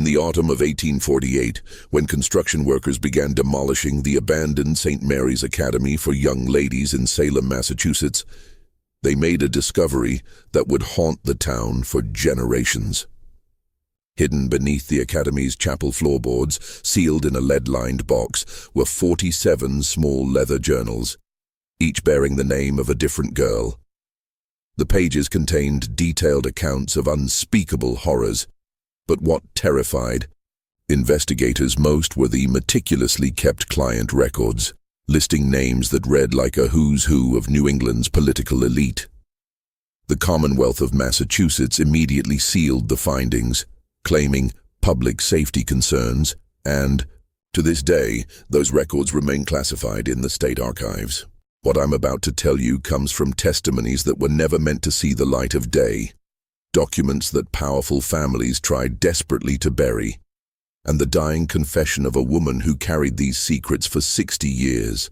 In the autumn of 1848, when construction workers began demolishing the abandoned St. Mary's Academy for young ladies in Salem, Massachusetts, they made a discovery that would haunt the town for generations. Hidden beneath the Academy's chapel floorboards, sealed in a lead-lined box, were 47 small leather journals, each bearing the name of a different girl. The pages contained detailed accounts of unspeakable horrors, but what terrified investigators most were the meticulously kept client records, listing names that read like a who's who of New England's political elite. The Commonwealth of Massachusetts immediately sealed the findings, claiming public safety concerns, and, to this day, those records remain classified in the state archives. What I'm about to tell you comes from testimonies that were never meant to see the light of day, documents that powerful families tried desperately to bury, and the dying confession of a woman who carried these secrets for 60 years.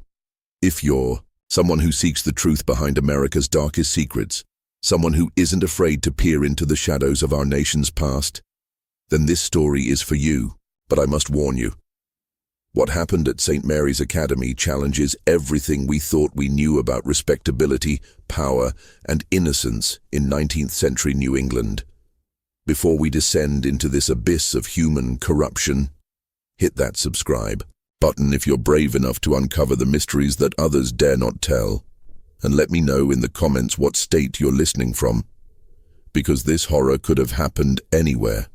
If you're someone who seeks the truth behind America's darkest secrets, someone who isn't afraid to peer into the shadows of our nation's past, then this story is for you. But I must warn you, what happened at St. Mary's Academy challenges everything we thought we knew about respectability, power, and innocence in 19th century New England. Before we descend into this abyss of human corruption, hit that subscribe button if you're brave enough to uncover the mysteries that others dare not tell, and let me know in the comments what state you're listening from, because this horror could have happened anywhere.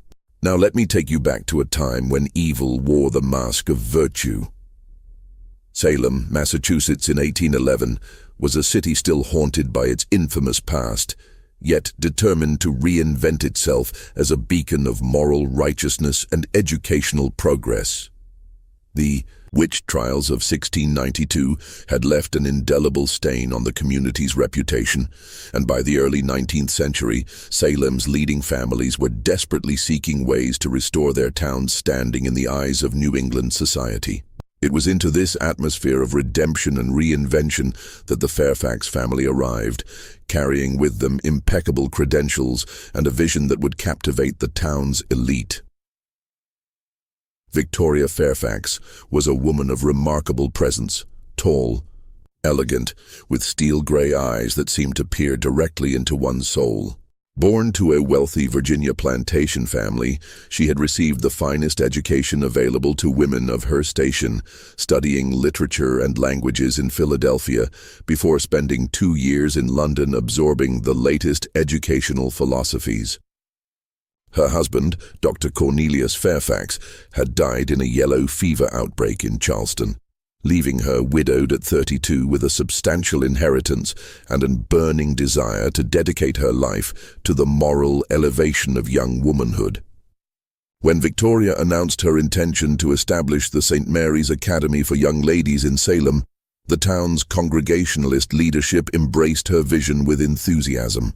Now let me take you back to a time when evil wore the mask of virtue. Salem, Massachusetts in 1811 was a city still haunted by its infamous past, yet determined to reinvent itself as a beacon of moral righteousness and educational progress. The witch trials of 1692 had left an indelible stain on the community's reputation, and by the early 19th century, Salem's leading families were desperately seeking ways to restore their town's standing in the eyes of New England society. It was into this atmosphere of redemption and reinvention that the Fairfax family arrived, carrying with them impeccable credentials and a vision that would captivate the town's elite. Victoria Fairfax was a woman of remarkable presence, tall, elegant, with steel-gray eyes that seemed to peer directly into one's soul. Born to a wealthy Virginia plantation family, she had received the finest education available to women of her station, studying literature and languages in Philadelphia before spending 2 years in London absorbing the latest educational philosophies. Her husband, Dr. Cornelius Fairfax, had died in a yellow fever outbreak in Charleston, leaving her widowed at 32 with a substantial inheritance and a burning desire to dedicate her life to the moral elevation of young womanhood. When Victoria announced her intention to establish the St. Mary's Academy for young ladies in Salem, the town's Congregationalist leadership embraced her vision with enthusiasm.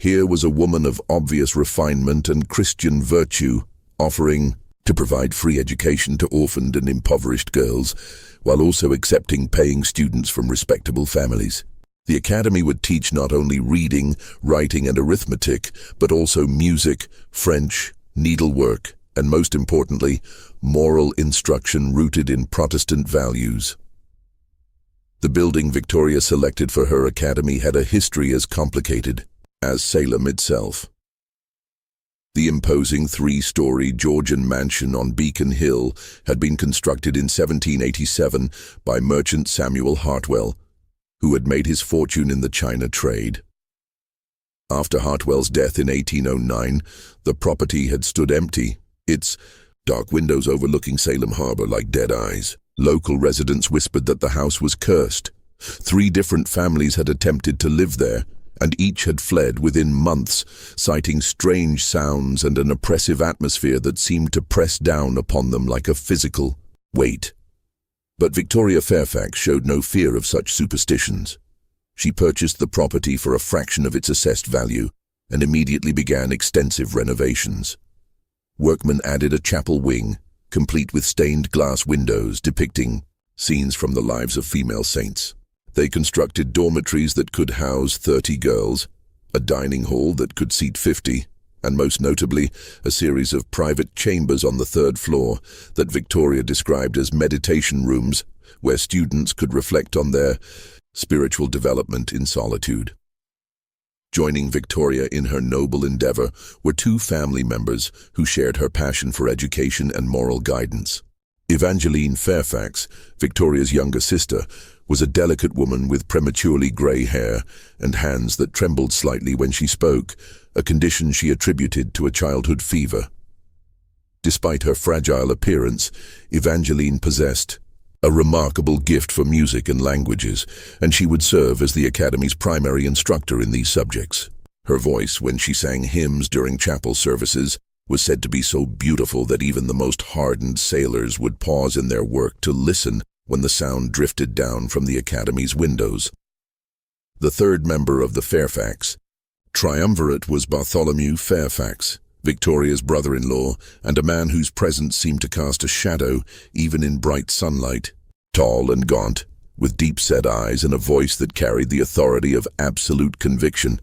Here was a woman of obvious refinement and Christian virtue, offering to provide free education to orphaned and impoverished girls, while also accepting paying students from respectable families. The academy would teach not only reading, writing, and arithmetic, but also music, French, needlework, and most importantly, moral instruction rooted in Protestant values. The building Victoria selected for her academy had a history as complicated as Salem itself. The imposing 3-story Georgian mansion on Beacon Hill had been constructed in 1787 by merchant Samuel Hartwell, who had made his fortune in the China trade. After Hartwell's death in 1809, the property had stood empty, its dark windows overlooking Salem Harbor like dead eyes. Local residents whispered that the house was cursed. 3 different families had attempted to live there, and each had fled within months, citing strange sounds and an oppressive atmosphere that seemed to press down upon them like a physical weight. But Victoria Fairfax showed no fear of such superstitions. She purchased the property for a fraction of its assessed value and immediately began extensive renovations. Workmen added a chapel wing, complete with stained glass windows depicting scenes from the lives of female saints. They constructed dormitories that could house 30 girls, a dining hall that could seat 50, and most notably, a series of private chambers on the third floor that Victoria described as meditation rooms where students could reflect on their spiritual development in solitude. Joining Victoria in her noble endeavor were two family members who shared her passion for education and moral guidance. Evangeline Fairfax, Victoria's younger sister, was a delicate woman with prematurely grey hair and hands that trembled slightly when she spoke, a condition she attributed to a childhood fever. Despite her fragile appearance, Evangeline possessed a remarkable gift for music and languages, and she would serve as the Academy's primary instructor in these subjects. Her voice, when she sang hymns during chapel services, was said to be so beautiful that even the most hardened sailors would pause in their work to listen when the sound drifted down from the Academy's windows. The third member of the Fairfax triumvirate was Bartholomew Fairfax, Victoria's brother-in-law, and a man whose presence seemed to cast a shadow even in bright sunlight. Tall and gaunt, with deep-set eyes and a voice that carried the authority of absolute conviction,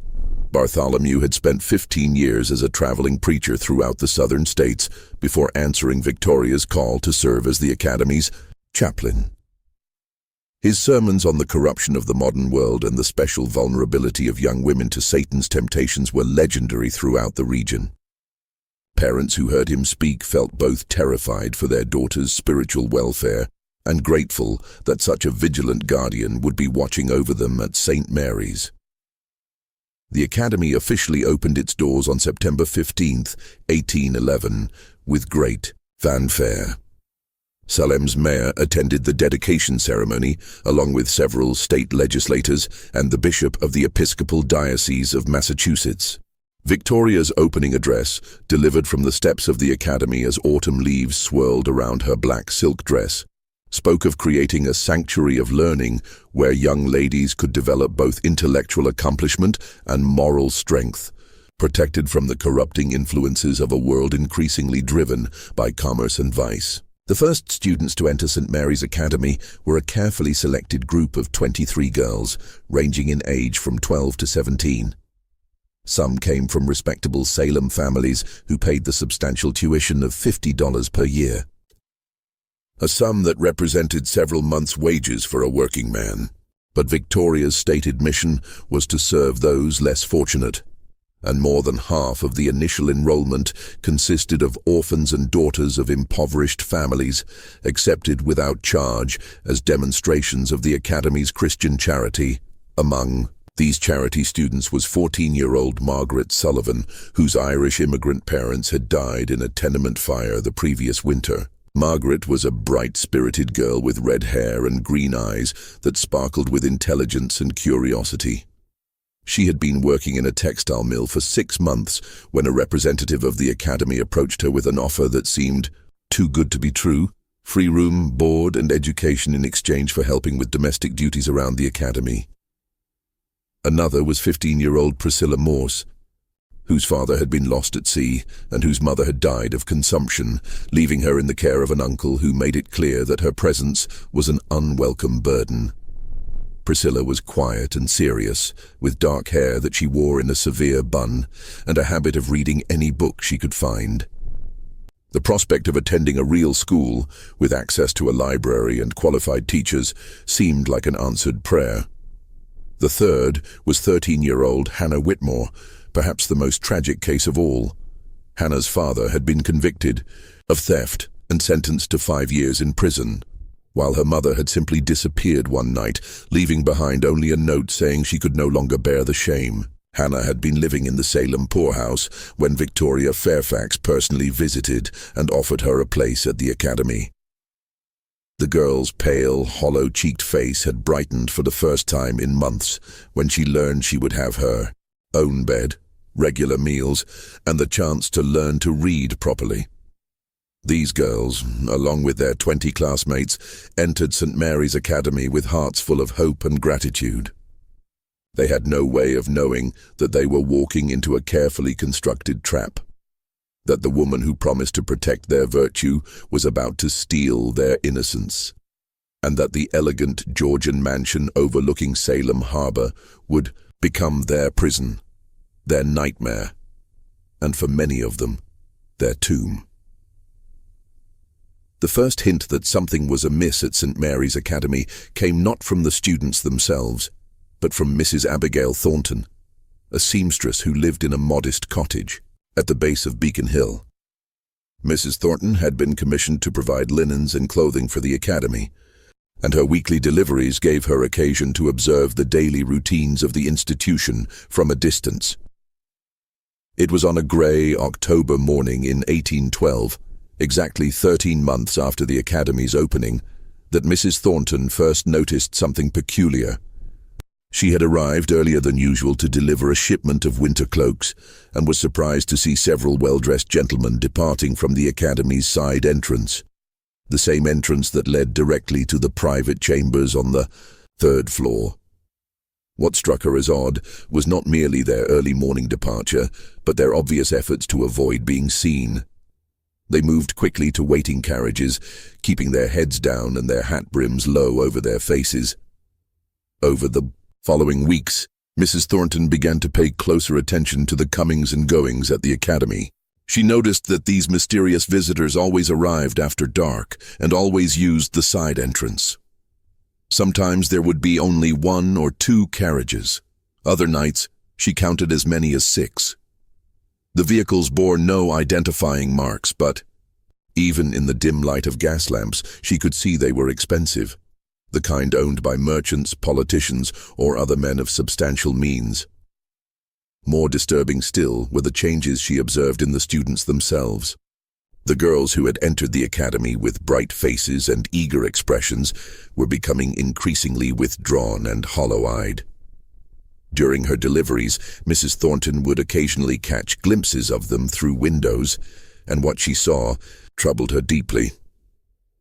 Bartholomew had spent 15 years as a traveling preacher throughout the southern states before answering Victoria's call to serve as the Academy's chaplain. His sermons on the corruption of the modern world and the special vulnerability of young women to Satan's temptations were legendary throughout the region. Parents who heard him speak felt both terrified for their daughters' spiritual welfare and grateful that such a vigilant guardian would be watching over them at St. Mary's. The Academy officially opened its doors on September 15, 1811, with great fanfare. Salem's mayor attended the dedication ceremony, along with several state legislators and the bishop of the Episcopal Diocese of Massachusetts. Victoria's opening address, delivered from the steps of the Academy as autumn leaves swirled around her black silk dress, spoke of creating a sanctuary of learning where young ladies could develop both intellectual accomplishment and moral strength, protected from the corrupting influences of a world increasingly driven by commerce and vice. The first students to enter St. Mary's Academy were a carefully selected group of 23 girls, ranging in age from 12 to 17. Some came from respectable Salem families who paid the substantial tuition of $50 per year, a sum that represented several months' wages for a working man. But Victoria's stated mission was to serve those less fortunate, and more than half of the initial enrollment consisted of orphans and daughters of impoverished families, accepted without charge as demonstrations of the Academy's Christian charity. Among these charity students was 14-year-old Margaret Sullivan, whose Irish immigrant parents had died in a tenement fire the previous winter. Margaret was a bright-spirited girl with red hair and green eyes that sparkled with intelligence and curiosity. She had been working in a textile mill for 6 months when a representative of the Academy approached her with an offer that seemed too good to be true: free room, board, and education in exchange for helping with domestic duties around the Academy. Another was 15-year-old Priscilla Morse, whose father had been lost at sea and whose mother had died of consumption, leaving her in the care of an uncle who made it clear that her presence was an unwelcome burden. Priscilla was quiet and serious, with dark hair that she wore in a severe bun, and a habit of reading any book she could find. The prospect of attending a real school, with access to a library and qualified teachers, seemed like an answered prayer. The third was 13-year-old Hannah Whitmore, perhaps the most tragic case of all. Hannah's father had been convicted of theft and sentenced to 5 years in prison, while her mother had simply disappeared one night, leaving behind only a note saying she could no longer bear the shame. Hannah had been living in the Salem poorhouse when Victoria Fairfax personally visited and offered her a place at the Academy. The girl's pale, hollow-cheeked face had brightened for the first time in months when she learned she would have her own bed, regular meals, and the chance to learn to read properly. These girls, along with their 20 classmates, entered St. Mary's Academy with hearts full of hope and gratitude. They had no way of knowing that they were walking into a carefully constructed trap, that the woman who promised to protect their virtue was about to steal their innocence, and that the elegant Georgian mansion overlooking Salem Harbor would become their prison, their nightmare, and for many of them, their tomb. The first hint that something was amiss at St. Mary's Academy came not from the students themselves, but from Mrs. Abigail Thornton, a seamstress who lived in a modest cottage at the base of Beacon Hill. Mrs. Thornton had been commissioned to provide linens and clothing for the academy, and her weekly deliveries gave her occasion to observe the daily routines of the institution from a distance. It was on a grey October morning in 1812, exactly 13 months after the academy's opening, that Mrs. Thornton first noticed something peculiar. She had arrived earlier than usual to deliver a shipment of winter cloaks and was surprised to see several well-dressed gentlemen departing from the academy's side entrance, the same entrance that led directly to the private chambers on the 3rd floor. What struck her as odd was not merely their early morning departure, but their obvious efforts to avoid being seen. They moved quickly to waiting carriages, keeping their heads down and their hat brims low over their faces. Over the following weeks, Mrs. Thornton began to pay closer attention to the comings and goings at the academy. She noticed that these mysterious visitors always arrived after dark and always used the side entrance. Sometimes there would be only 1 or 2 carriages. Other nights, she counted as many as 6. The vehicles bore no identifying marks, but even in the dim light of gas lamps, she could see they were expensive, the kind owned by merchants, politicians, or other men of substantial means. More disturbing still were the changes she observed in the students themselves. The girls who had entered the academy with bright faces and eager expressions were becoming increasingly withdrawn and hollow-eyed. During her deliveries, Mrs. Thornton would occasionally catch glimpses of them through windows, and what she saw troubled her deeply.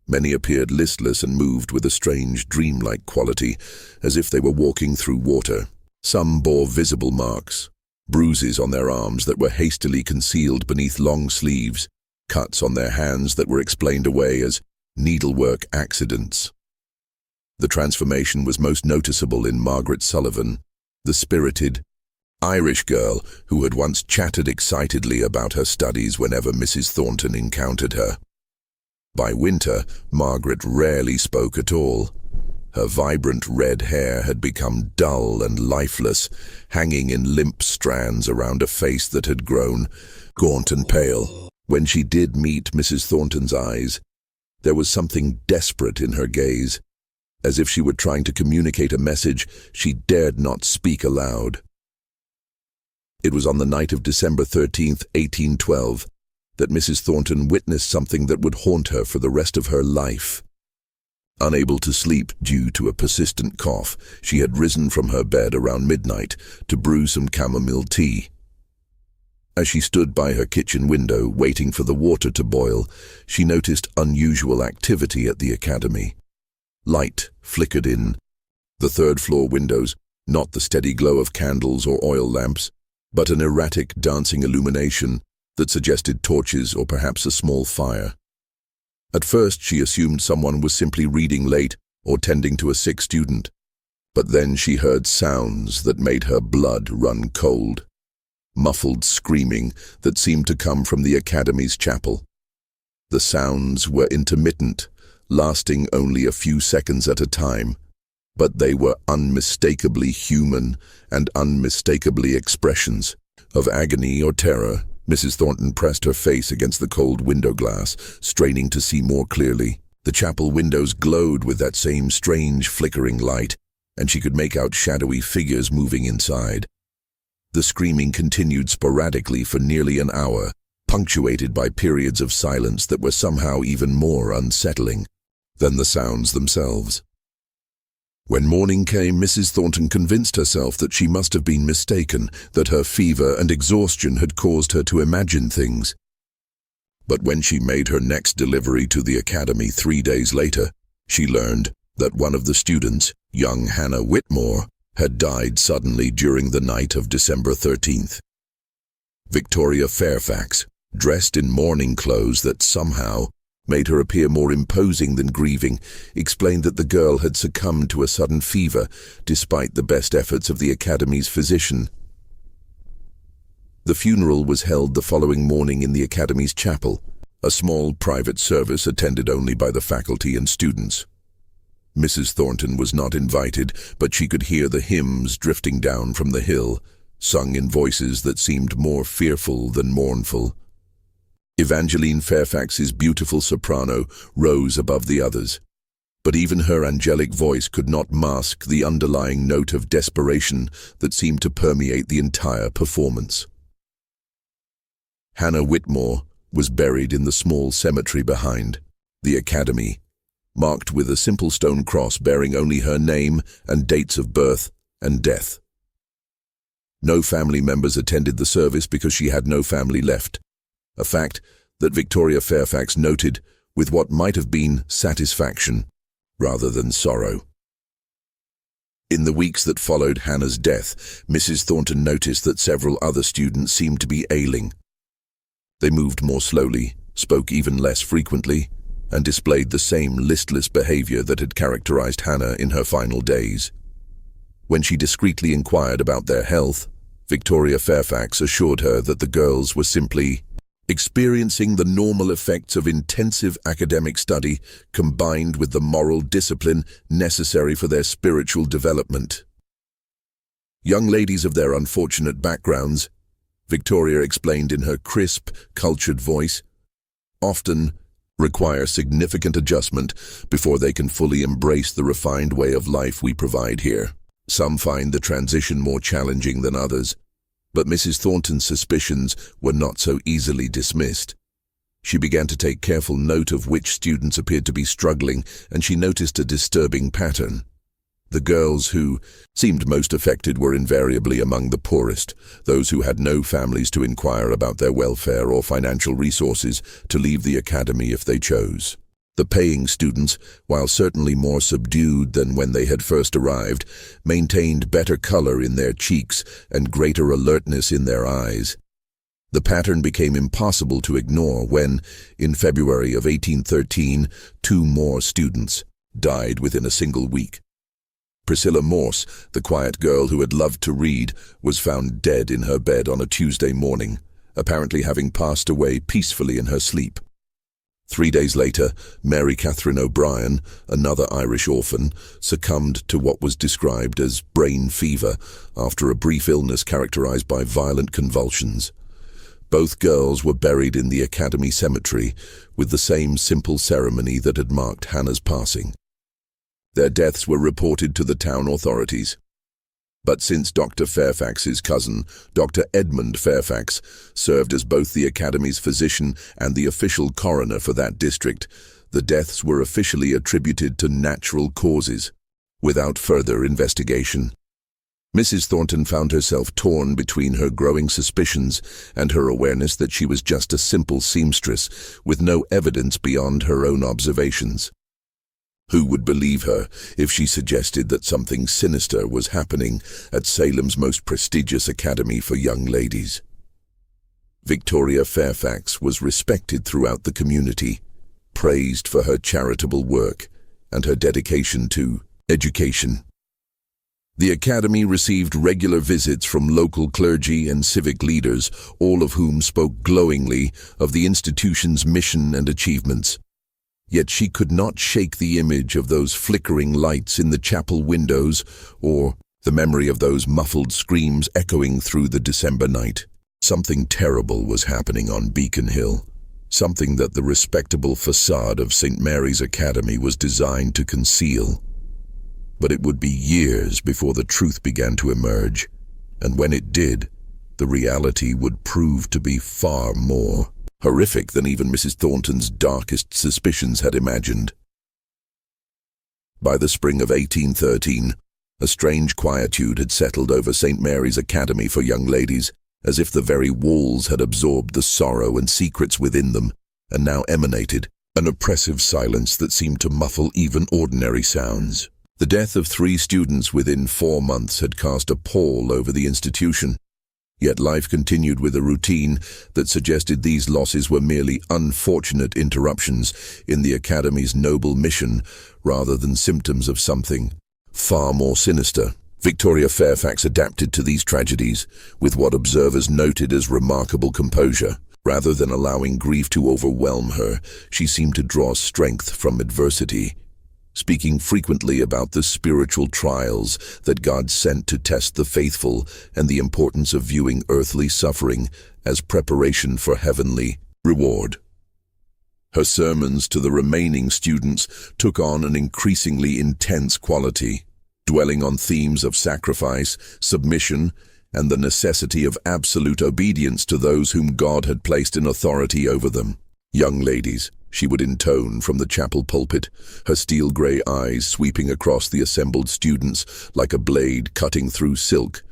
Many appeared listless and moved with a strange dreamlike quality, as if they were walking through water. Some bore visible marks, bruises on their arms that were hastily concealed beneath long sleeves, cuts on their hands that were explained away as needlework accidents. The transformation was most noticeable in Margaret Sullivan, the spirited Irish girl who had once chatted excitedly about her studies whenever Mrs. Thornton encountered her. By winter, Margaret rarely spoke at all. Her vibrant red hair had become dull and lifeless, hanging in limp strands around a face that had grown gaunt and pale. When she did meet Mrs. Thornton's eyes, there was something desperate in her gaze, as if she were trying to communicate a message she dared not speak aloud. It was on the night of December 13th, 1812, that Mrs. Thornton witnessed something that would haunt her for the rest of her life. Unable to sleep due to a persistent cough, she had risen from her bed around midnight to brew some chamomile tea. As she stood by her kitchen window waiting for the water to boil, she noticed unusual activity at the academy. Light flickered in the 3rd floor windows, not the steady glow of candles or oil lamps, but an erratic dancing illumination that suggested torches or perhaps a small fire. At first she assumed someone was simply reading late or tending to a sick student, but then she heard sounds that made her blood run cold. Muffled screaming that seemed to come from the academy's chapel. The sounds were intermittent, lasting only a few seconds at a time, but they were unmistakably human and unmistakably expressions of agony or terror. Mrs. Thornton pressed her face against the cold window glass, straining to see more clearly. The chapel windows glowed with that same strange flickering light, and she could make out shadowy figures moving inside. The screaming continued sporadically for nearly an hour, punctuated by periods of silence that were somehow even more unsettling than the sounds themselves. When morning came, Mrs. Thornton convinced herself that she must have been mistaken, that her fever and exhaustion had caused her to imagine things. But when she made her next delivery to the academy 3 days later, she learned that one of the students, young Hannah Whitmore, had died suddenly during the night of December 13th. Victoria Fairfax, dressed in mourning clothes that somehow made her appear more imposing than grieving, explained that the girl had succumbed to a sudden fever despite the best efforts of the academy's physician. The funeral was held the following morning in the Academy's chapel, a small private service attended only by the faculty and students. Mrs. Thornton was not invited, but she could hear the hymns drifting down from the hill, sung in voices that seemed more fearful than mournful. Evangeline Fairfax's beautiful soprano rose above the others, but even her angelic voice could not mask the underlying note of desperation that seemed to permeate the entire performance. Hannah Whitmore was buried in the small cemetery behind the Academy, marked with a simple stone cross bearing only her name and dates of birth and death. No family members attended the service because she had no family left, a fact that Victoria Fairfax noted with what might have been satisfaction rather than sorrow. In the weeks that followed Hannah's death, Mrs. Thornton noticed that several other students seemed to be ailing. They moved more slowly, spoke even less frequently, and displayed the same listless behavior that had characterized Hannah in her final days. When she discreetly inquired about their health, Victoria Fairfax assured her that the girls were simply experiencing the normal effects of intensive academic study combined with the moral discipline necessary for their spiritual development. Young ladies of their unfortunate backgrounds, Victoria explained in her crisp, cultured voice, often require significant adjustment before they can fully embrace the refined way of life we provide here. Some find the transition more challenging than others, but Mrs. Thornton's suspicions were not so easily dismissed. She began to take careful note of which students appeared to be struggling, and she noticed a disturbing pattern. The girls who seemed most affected were invariably among the poorest, those who had no families to inquire about their welfare or financial resources to leave the academy if they chose. The paying students, while certainly more subdued than when they had first arrived, maintained better color in their cheeks and greater alertness in their eyes. The pattern became impossible to ignore when, in February of 1813, 2 more students died within a single week. Priscilla Morse, the quiet girl who had loved to read, was found dead in her bed on a Tuesday morning, apparently having passed away peacefully in her sleep. 3 days later, Mary Catherine O'Brien, another Irish orphan, succumbed to what was described as brain fever after a brief illness characterized by violent convulsions. Both girls were buried in the Academy Cemetery with the same simple ceremony that had marked Hannah's passing. Their deaths were reported to the town authorities. But since Dr. Fairfax's cousin, Dr. Edmund Fairfax, served as both the Academy's physician and the official coroner for that district, the deaths were officially attributed to natural causes, without further investigation. Mrs. Thornton found herself torn between her growing suspicions and her awareness that she was just a simple seamstress with no evidence beyond her own observations. Who would believe her if she suggested that something sinister was happening at Salem's most prestigious academy for young ladies? Victoria Fairfax was respected throughout the community, praised for her charitable work and her dedication to education. The academy received regular visits from local clergy and civic leaders, all of whom spoke glowingly of the institution's mission and achievements. Yet she could not shake the image of those flickering lights in the chapel windows or the memory of those muffled screams echoing through the December night. Something terrible was happening on Beacon Hill, something that the respectable facade of St. Mary's Academy was designed to conceal. But it would be years before the truth began to emerge, and when it did, the reality would prove to be far more horrific than even Mrs. Thornton's darkest suspicions had imagined. By the spring of 1813, a strange quietude had settled over St. Mary's Academy for young ladies, as if the very walls had absorbed the sorrow and secrets within them, and now emanated an oppressive silence that seemed to muffle even ordinary sounds. The death of 3 students within 4 months had cast a pall over the institution. Yet life continued with a routine that suggested these losses were merely unfortunate interruptions in the Academy's noble mission rather than symptoms of something far more sinister. Victoria Fairfax adapted to these tragedies with what observers noted as remarkable composure. Rather than allowing grief to overwhelm her, she seemed to draw strength from adversity, speaking frequently about the spiritual trials that God sent to test the faithful and the importance of viewing earthly suffering as preparation for heavenly reward. Her sermons to the remaining students took on an increasingly intense quality, dwelling on themes of sacrifice, submission, and the necessity of absolute obedience to those whom God had placed in authority over them. "Young ladies," she would intone from the chapel pulpit, her steel-grey eyes sweeping across the assembled students like a blade cutting through silk.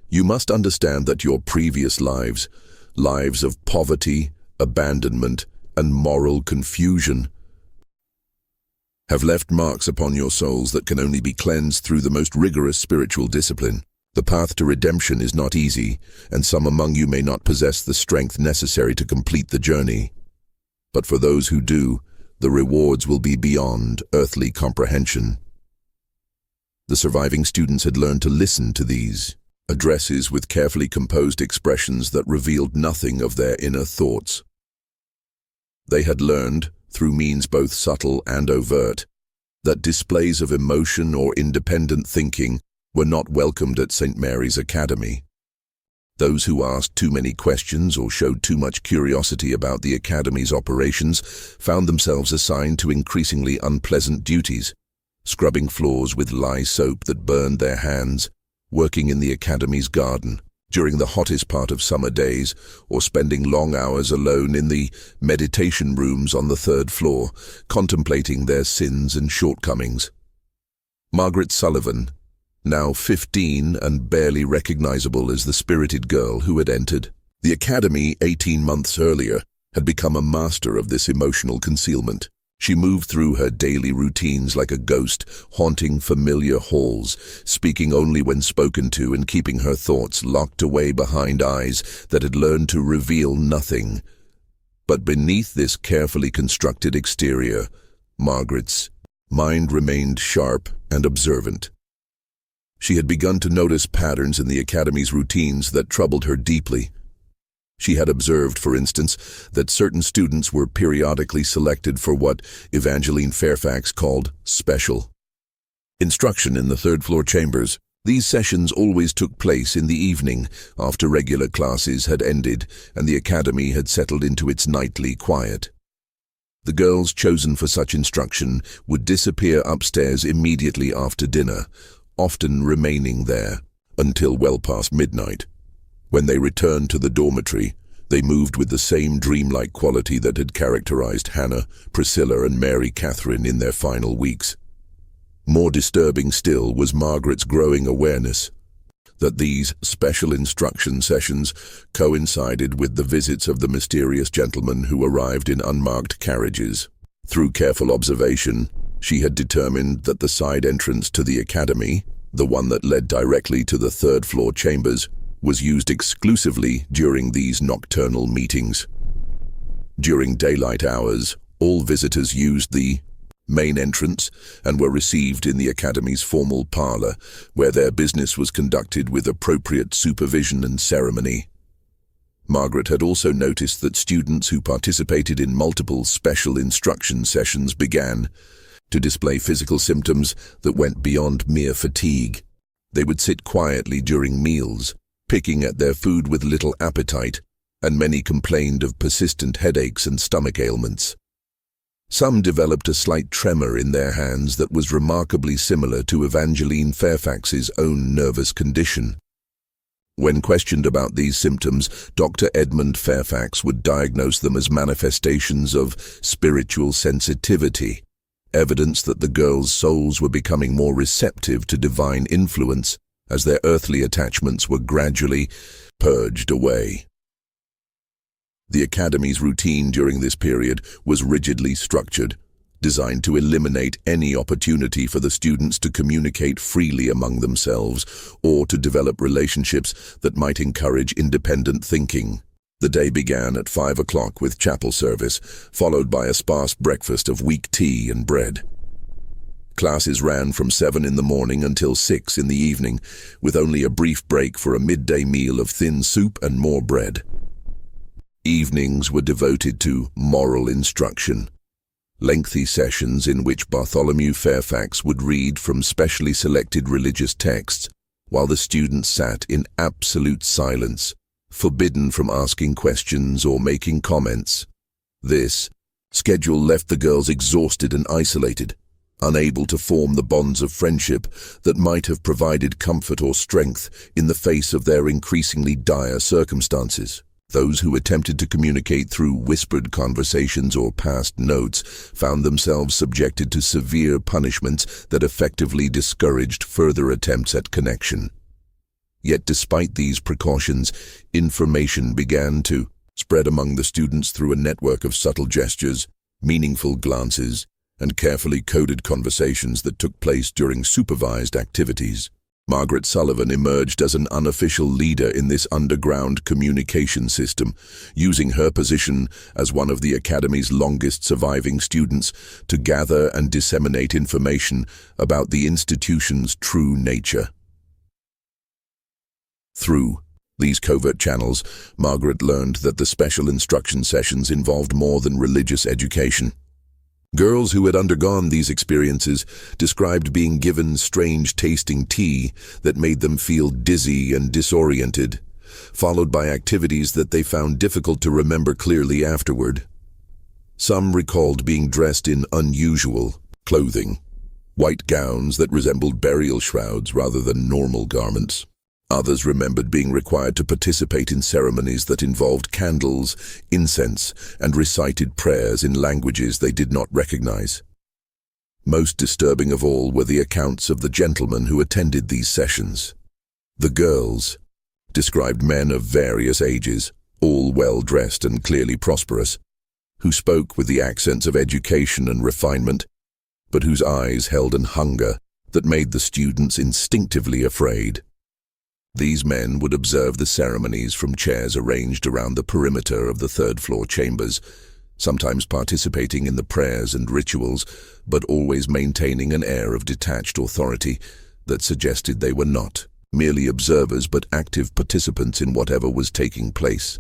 "You must understand that your previous lives, lives of poverty, abandonment, and moral confusion, have left marks upon your souls that can only be cleansed through the most rigorous spiritual discipline. The path to redemption is not easy, and some among you may not possess the strength necessary to complete the journey. But for those who do, the rewards will be beyond earthly comprehension." The surviving students had learned to listen to these addresses with carefully composed expressions that revealed nothing of their inner thoughts. They had learned, through means both subtle and overt, that displays of emotion or independent thinking were not welcomed at St. Mary's Academy. Those who asked too many questions or showed too much curiosity about the Academy's operations found themselves assigned to increasingly unpleasant duties, scrubbing floors with lye soap that burned their hands, working in the Academy's garden during the hottest part of summer days, or spending long hours alone in the meditation rooms on the third floor, contemplating their sins and shortcomings. Margaret Sullivan, now 15 and barely recognizable as the spirited girl who had entered the Academy 18 months earlier, had become a master of this emotional concealment. She moved through her daily routines like a ghost, haunting familiar halls, speaking only when spoken to and keeping her thoughts locked away behind eyes that had learned to reveal nothing. But beneath this carefully constructed exterior, Margaret's mind remained sharp and observant. She had begun to notice patterns in the Academy's routines that troubled her deeply. She had observed, for instance, that certain students were periodically selected for what Evangeline Fairfax called special instruction in the third-floor chambers. These sessions always took place in the evening, after regular classes had ended and the Academy had settled into its nightly quiet. The girls chosen for such instruction would disappear upstairs immediately after dinner, often remaining there until well past midnight. When they returned to the dormitory, they moved with the same dreamlike quality that had characterized Hannah, Priscilla, and Mary Catherine in their final weeks. More disturbing still was Margaret's growing awareness that these special instruction sessions coincided with the visits of the mysterious gentlemen who arrived in unmarked carriages. Through careful observation, she had determined that the side entrance to the Academy, the one that led directly to the third-floor chambers, was used exclusively during these nocturnal meetings. During daylight hours, all visitors used the main entrance and were received in the Academy's formal parlor, where their business was conducted with appropriate supervision and ceremony. Margaret had also noticed that students who participated in multiple special instruction sessions began to display physical symptoms that went beyond mere fatigue. They would sit quietly during meals, picking at their food with little appetite, and many complained of persistent headaches and stomach ailments. Some developed a slight tremor in their hands that was remarkably similar to Evangeline Fairfax's own nervous condition. When questioned about these symptoms, Dr. Edmund Fairfax would diagnose them as manifestations of spiritual sensitivity, evidence that the girls' souls were becoming more receptive to divine influence as their earthly attachments were gradually purged away. The Academy's routine during this period was rigidly structured, designed to eliminate any opportunity for the students to communicate freely among themselves or to develop relationships that might encourage independent thinking. The day began at 5 o'clock with chapel service, followed by a sparse breakfast of weak tea and bread. Classes ran from 7 in the morning until 6 in the evening, with only a brief break for a midday meal of thin soup and more bread. Evenings were devoted to moral instruction, lengthy sessions in which Bartholomew Fairfax would read from specially selected religious texts, while the students sat in absolute silence, forbidden from asking questions or making comments. This schedule left the girls exhausted and isolated, unable to form the bonds of friendship that might have provided comfort or strength in the face of their increasingly dire circumstances. Those who attempted to communicate through whispered conversations or passed notes found themselves subjected to severe punishments that effectively discouraged further attempts at connection. Yet despite these precautions, information began to spread among the students through a network of subtle gestures, meaningful glances, and carefully coded conversations that took place during supervised activities. Margaret Sullivan emerged as an unofficial leader in this underground communication system, using her position as one of the Academy's longest surviving students to gather and disseminate information about the institution's true nature. Through these covert channels, Margaret learned that the special instruction sessions involved more than religious education. Girls who had undergone these experiences described being given strange-tasting tea that made them feel dizzy and disoriented, followed by activities that they found difficult to remember clearly afterward. Some recalled being dressed in unusual clothing, white gowns that resembled burial shrouds rather than normal garments. Others remembered being required to participate in ceremonies that involved candles, incense, and recited prayers in languages they did not recognize. Most disturbing of all were the accounts of the gentlemen who attended these sessions. The girls described men of various ages, all well-dressed and clearly prosperous, who spoke with the accents of education and refinement, but whose eyes held an hunger that made the students instinctively afraid. These men would observe the ceremonies from chairs arranged around the perimeter of the third-floor chambers, sometimes participating in the prayers and rituals, but always maintaining an air of detached authority that suggested they were not merely observers but active participants in whatever was taking place.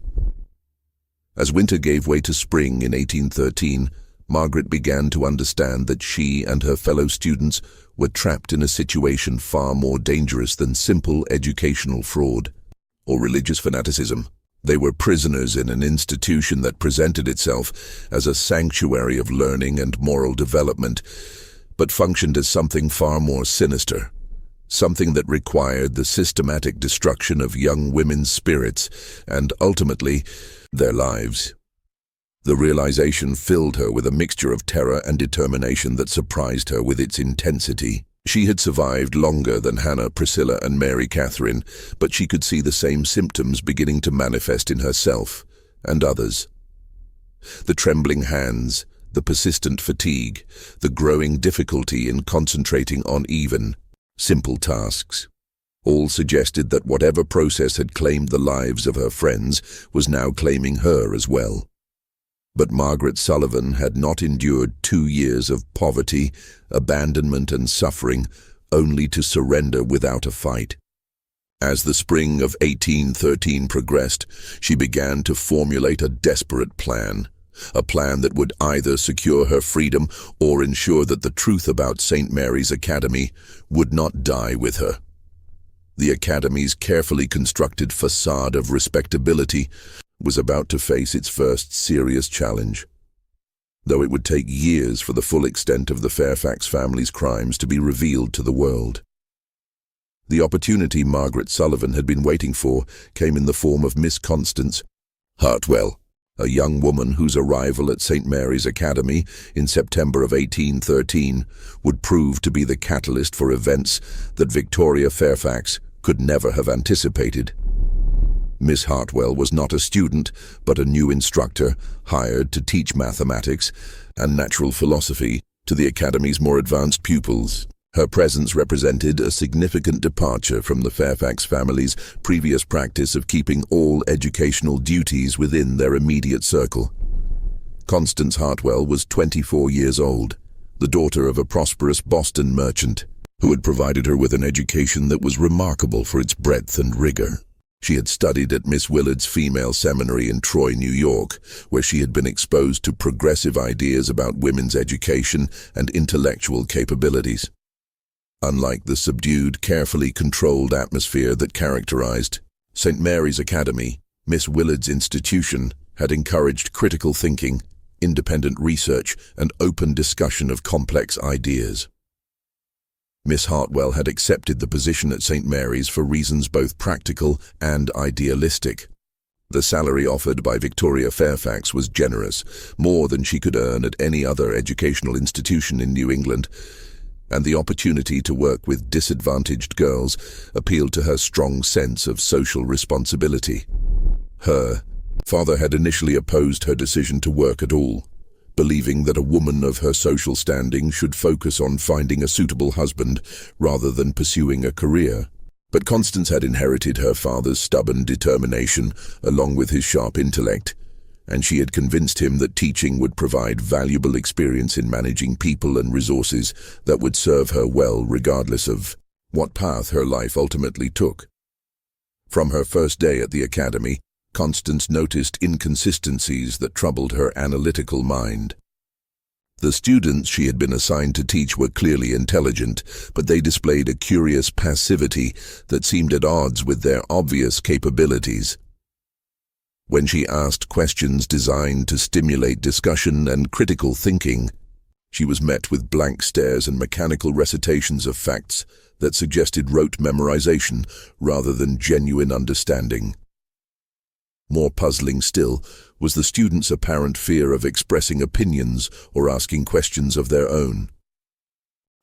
As winter gave way to spring in 1813, Margaret began to understand that she and her fellow students were trapped in a situation far more dangerous than simple educational fraud or religious fanaticism. They were prisoners in an institution that presented itself as a sanctuary of learning and moral development, but functioned as something far more sinister, something that required the systematic destruction of young women's spirits and, ultimately, their lives. The realization filled her with a mixture of terror and determination that surprised her with its intensity. She had survived longer than Hannah, Priscilla, and Mary Catherine, but she could see the same symptoms beginning to manifest in herself and others. The trembling hands, the persistent fatigue, the growing difficulty in concentrating on even, simple tasks, all suggested that whatever process had claimed the lives of her friends was now claiming her as well. But Margaret Sullivan had not endured 2 years of poverty, abandonment, and suffering, only to surrender without a fight. As the spring of 1813 progressed, she began to formulate a desperate plan, a plan that would either secure her freedom or ensure that the truth about St. Mary's Academy would not die with her. The Academy's carefully constructed facade of respectability was about to face its first serious challenge, though it would take years for the full extent of the Fairfax family's crimes to be revealed to the world. The opportunity Margaret Sullivan had been waiting for came in the form of Miss Constance Hartwell, a young woman whose arrival at St. Mary's Academy in September of 1813 would prove to be the catalyst for events that Victoria Fairfax could never have anticipated. Miss Hartwell was not a student, but a new instructor hired to teach mathematics and natural philosophy to the Academy's more advanced pupils. Her presence represented a significant departure from the Fairfax family's previous practice of keeping all educational duties within their immediate circle. Constance Hartwell was 24 years old, the daughter of a prosperous Boston merchant, who had provided her with an education that was remarkable for its breadth and rigor. She had studied at Miss Willard's Female Seminary in Troy, New York, where she had been exposed to progressive ideas about women's education and intellectual capabilities. Unlike the subdued, carefully controlled atmosphere that characterized St. Mary's Academy, Miss Willard's institution had encouraged critical thinking, independent research, and open discussion of complex ideas. Miss Hartwell had accepted the position at St. Mary's for reasons both practical and idealistic. The salary offered by Victoria Fairfax was generous, more than she could earn at any other educational institution in New England, and the opportunity to work with disadvantaged girls appealed to her strong sense of social responsibility. Her father had initially opposed her decision to work at all, believing that a woman of her social standing should focus on finding a suitable husband rather than pursuing a career. But Constance had inherited her father's stubborn determination along with his sharp intellect, and she had convinced him that teaching would provide valuable experience in managing people and resources that would serve her well regardless of what path her life ultimately took. From her first day at the academy, Constance noticed inconsistencies that troubled her analytical mind. The students she had been assigned to teach were clearly intelligent, but they displayed a curious passivity that seemed at odds with their obvious capabilities. When she asked questions designed to stimulate discussion and critical thinking, she was met with blank stares and mechanical recitations of facts that suggested rote memorization rather than genuine understanding. More puzzling still was the students' apparent fear of expressing opinions or asking questions of their own.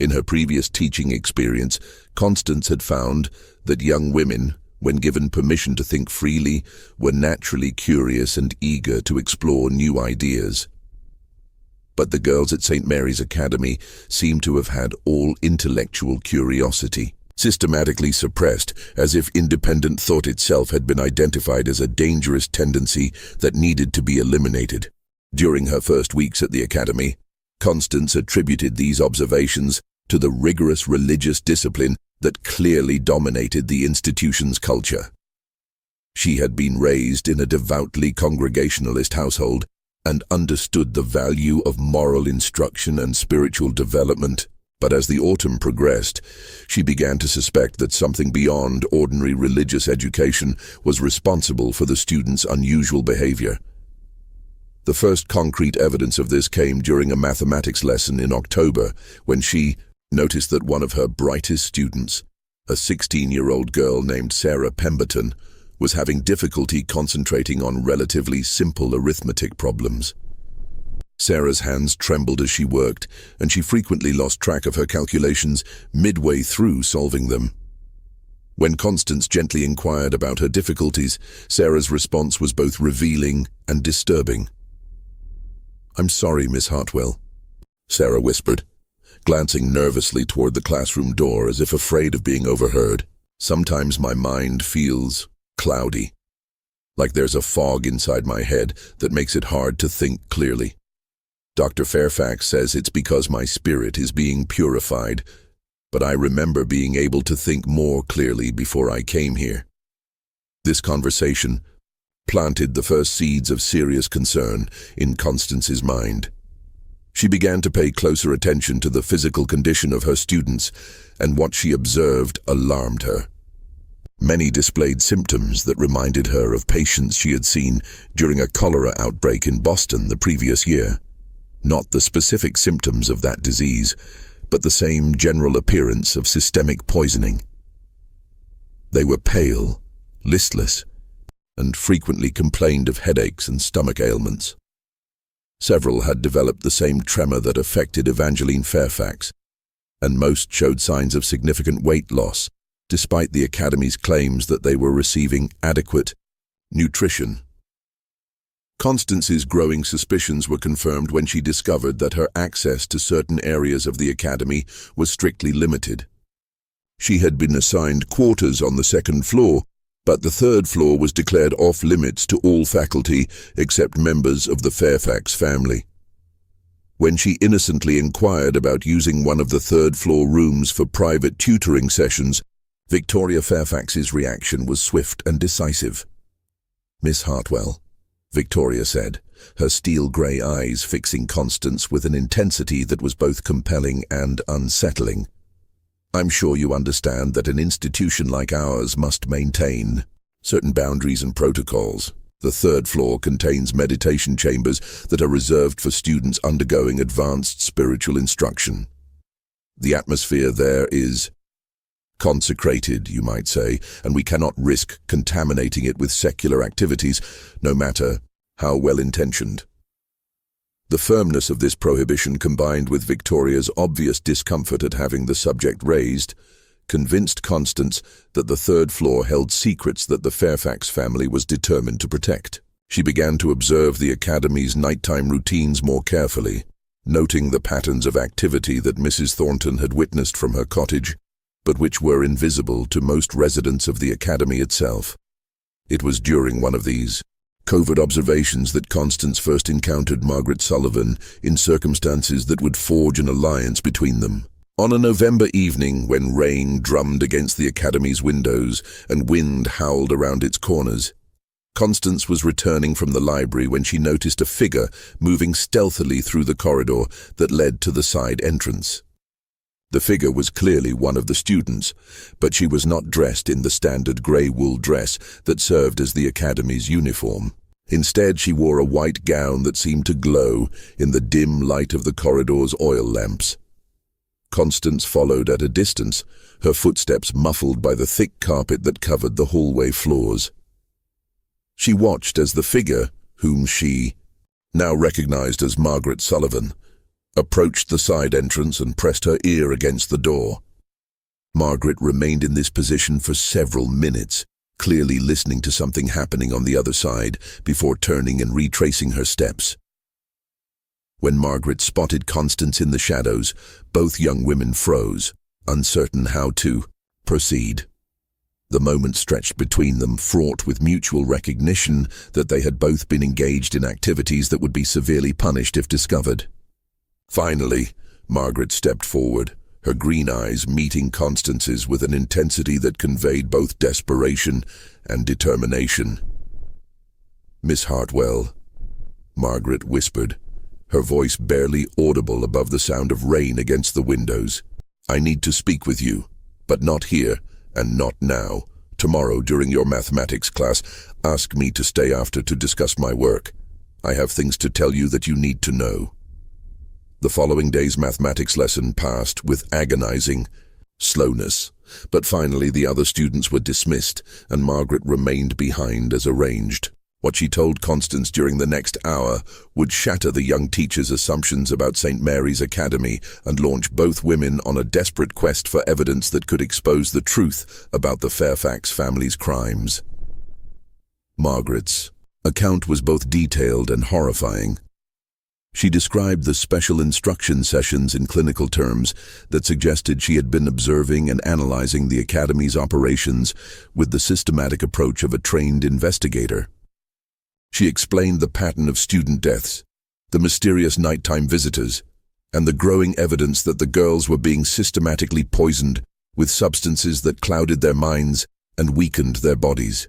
In her previous teaching experience, Constance had found that young women, when given permission to think freely, were naturally curious and eager to explore new ideas. But the girls at St. Mary's Academy seemed to have had all intellectual curiosity systematically suppressed, as if independent thought itself had been identified as a dangerous tendency that needed to be eliminated. During her first weeks at the academy, Constance attributed these observations to the rigorous religious discipline that clearly dominated the institution's culture. She had been raised in a devoutly Congregationalist household and understood the value of moral instruction and spiritual development. But as the autumn progressed, she began to suspect that something beyond ordinary religious education was responsible for the students' unusual behavior. The first concrete evidence of this came during a mathematics lesson in October, when she noticed that one of her brightest students, a 16-year-old girl named Sarah Pemberton, was having difficulty concentrating on relatively simple arithmetic problems. Sarah's hands trembled as she worked, and she frequently lost track of her calculations midway through solving them. When Constance gently inquired about her difficulties, Sarah's response was both revealing and disturbing. "I'm sorry, Miss Hartwell," Sarah whispered, glancing nervously toward the classroom door as if afraid of being overheard. "Sometimes my mind feels cloudy, like there's a fog inside my head that makes it hard to think clearly. Dr. Fairfax says it's because my spirit is being purified, but I remember being able to think more clearly before I came here." This conversation planted the first seeds of serious concern in Constance's mind. She began to pay closer attention to the physical condition of her students, and what she observed alarmed her. Many displayed symptoms that reminded her of patients she had seen during a cholera outbreak in Boston the previous year. Not the specific symptoms of that disease, but the same general appearance of systemic poisoning. They were pale, listless, and frequently complained of headaches and stomach ailments. Several had developed the same tremor that affected Evangeline Fairfax, and most showed signs of significant weight loss, despite the Academy's claims that they were receiving adequate nutrition. Constance's growing suspicions were confirmed when she discovered that her access to certain areas of the academy was strictly limited. She had been assigned quarters on the second floor, but the third floor was declared off-limits to all faculty except members of the Fairfax family. When she innocently inquired about using one of the third-floor rooms for private tutoring sessions, Victoria Fairfax's reaction was swift and decisive. "Miss Hartwell," Victoria said, her steel-grey eyes fixing Constance with an intensity that was both compelling and unsettling. "I'm sure you understand that an institution like ours must maintain certain boundaries and protocols. The third floor contains meditation chambers that are reserved for students undergoing advanced spiritual instruction. The atmosphere there is consecrated, you might say, and we cannot risk contaminating it with secular activities, no matter how well-intentioned." The firmness of this prohibition, combined with Victoria's obvious discomfort at having the subject raised, convinced Constance that the third floor held secrets that the Fairfax family was determined to protect. She began to observe the academy's nighttime routines more carefully, noting the patterns of activity that Mrs. Thornton had witnessed from her cottage, but which were invisible to most residents of the academy itself. It was during one of these covert observations that Constance first encountered Margaret Sullivan in circumstances that would forge an alliance between them. On a November evening, when rain drummed against the academy's windows and wind howled around its corners, Constance was returning from the library when she noticed a figure moving stealthily through the corridor that led to the side entrance. The figure was clearly one of the students, but she was not dressed in the standard grey wool dress that served as the academy's uniform. Instead, she wore a white gown that seemed to glow in the dim light of the corridor's oil lamps. Constance followed at a distance, her footsteps muffled by the thick carpet that covered the hallway floors. She watched as the figure, whom she now recognized as Margaret Sullivan, approached the side entrance and pressed her ear against the door. Margaret remained in this position for several minutes, clearly listening to something happening on the other side before turning and retracing her steps. When Margaret spotted Constance in the shadows, both young women froze, uncertain how to proceed. The moment stretched between them, fraught with mutual recognition that they had both been engaged in activities that would be severely punished if discovered. Finally, Margaret stepped forward, her green eyes meeting Constance's with an intensity that conveyed both desperation and determination. "Miss Hartwell," Margaret whispered, her voice barely audible above the sound of rain against the windows. "I need to speak with you, but not here and not now. Tomorrow, during your mathematics class, ask me to stay after to discuss my work. I have things to tell you that you need to know." The following day's mathematics lesson passed with agonizing slowness, but finally the other students were dismissed and Margaret remained behind as arranged. What she told Constance during the next hour would shatter the young teacher's assumptions about St. Mary's Academy and launch both women on a desperate quest for evidence that could expose the truth about the Fairfax family's crimes. Margaret's account was both detailed and horrifying. She described the special instruction sessions in clinical terms that suggested she had been observing and analyzing the Academy's operations with the systematic approach of a trained investigator. She explained the pattern of student deaths, the mysterious nighttime visitors, and the growing evidence that the girls were being systematically poisoned with substances that clouded their minds and weakened their bodies.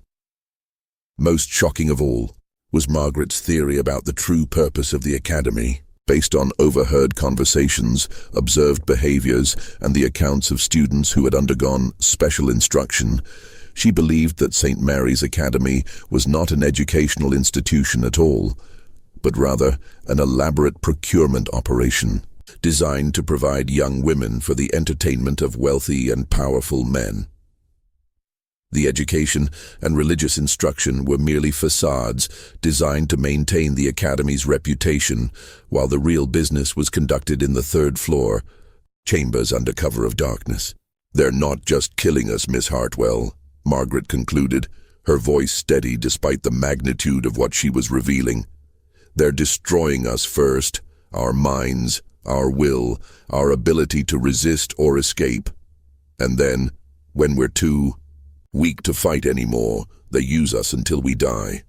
Most shocking of all was Margaret's theory about the true purpose of the Academy. Based on overheard conversations, observed behaviors, and the accounts of students who had undergone special instruction, she believed that St. Mary's Academy was not an educational institution at all, but rather an elaborate procurement operation designed to provide young women for the entertainment of wealthy and powerful men. The education and religious instruction were merely facades designed to maintain the Academy's reputation, while the real business was conducted in the third floor, chambers under cover of darkness. "They're not just killing us, Miss Hartwell," Margaret concluded, her voice steady despite the magnitude of what she was revealing. "They're destroying us first, our minds, our will, our ability to resist or escape. And then, when we're too weak to fight anymore, they use us until we die."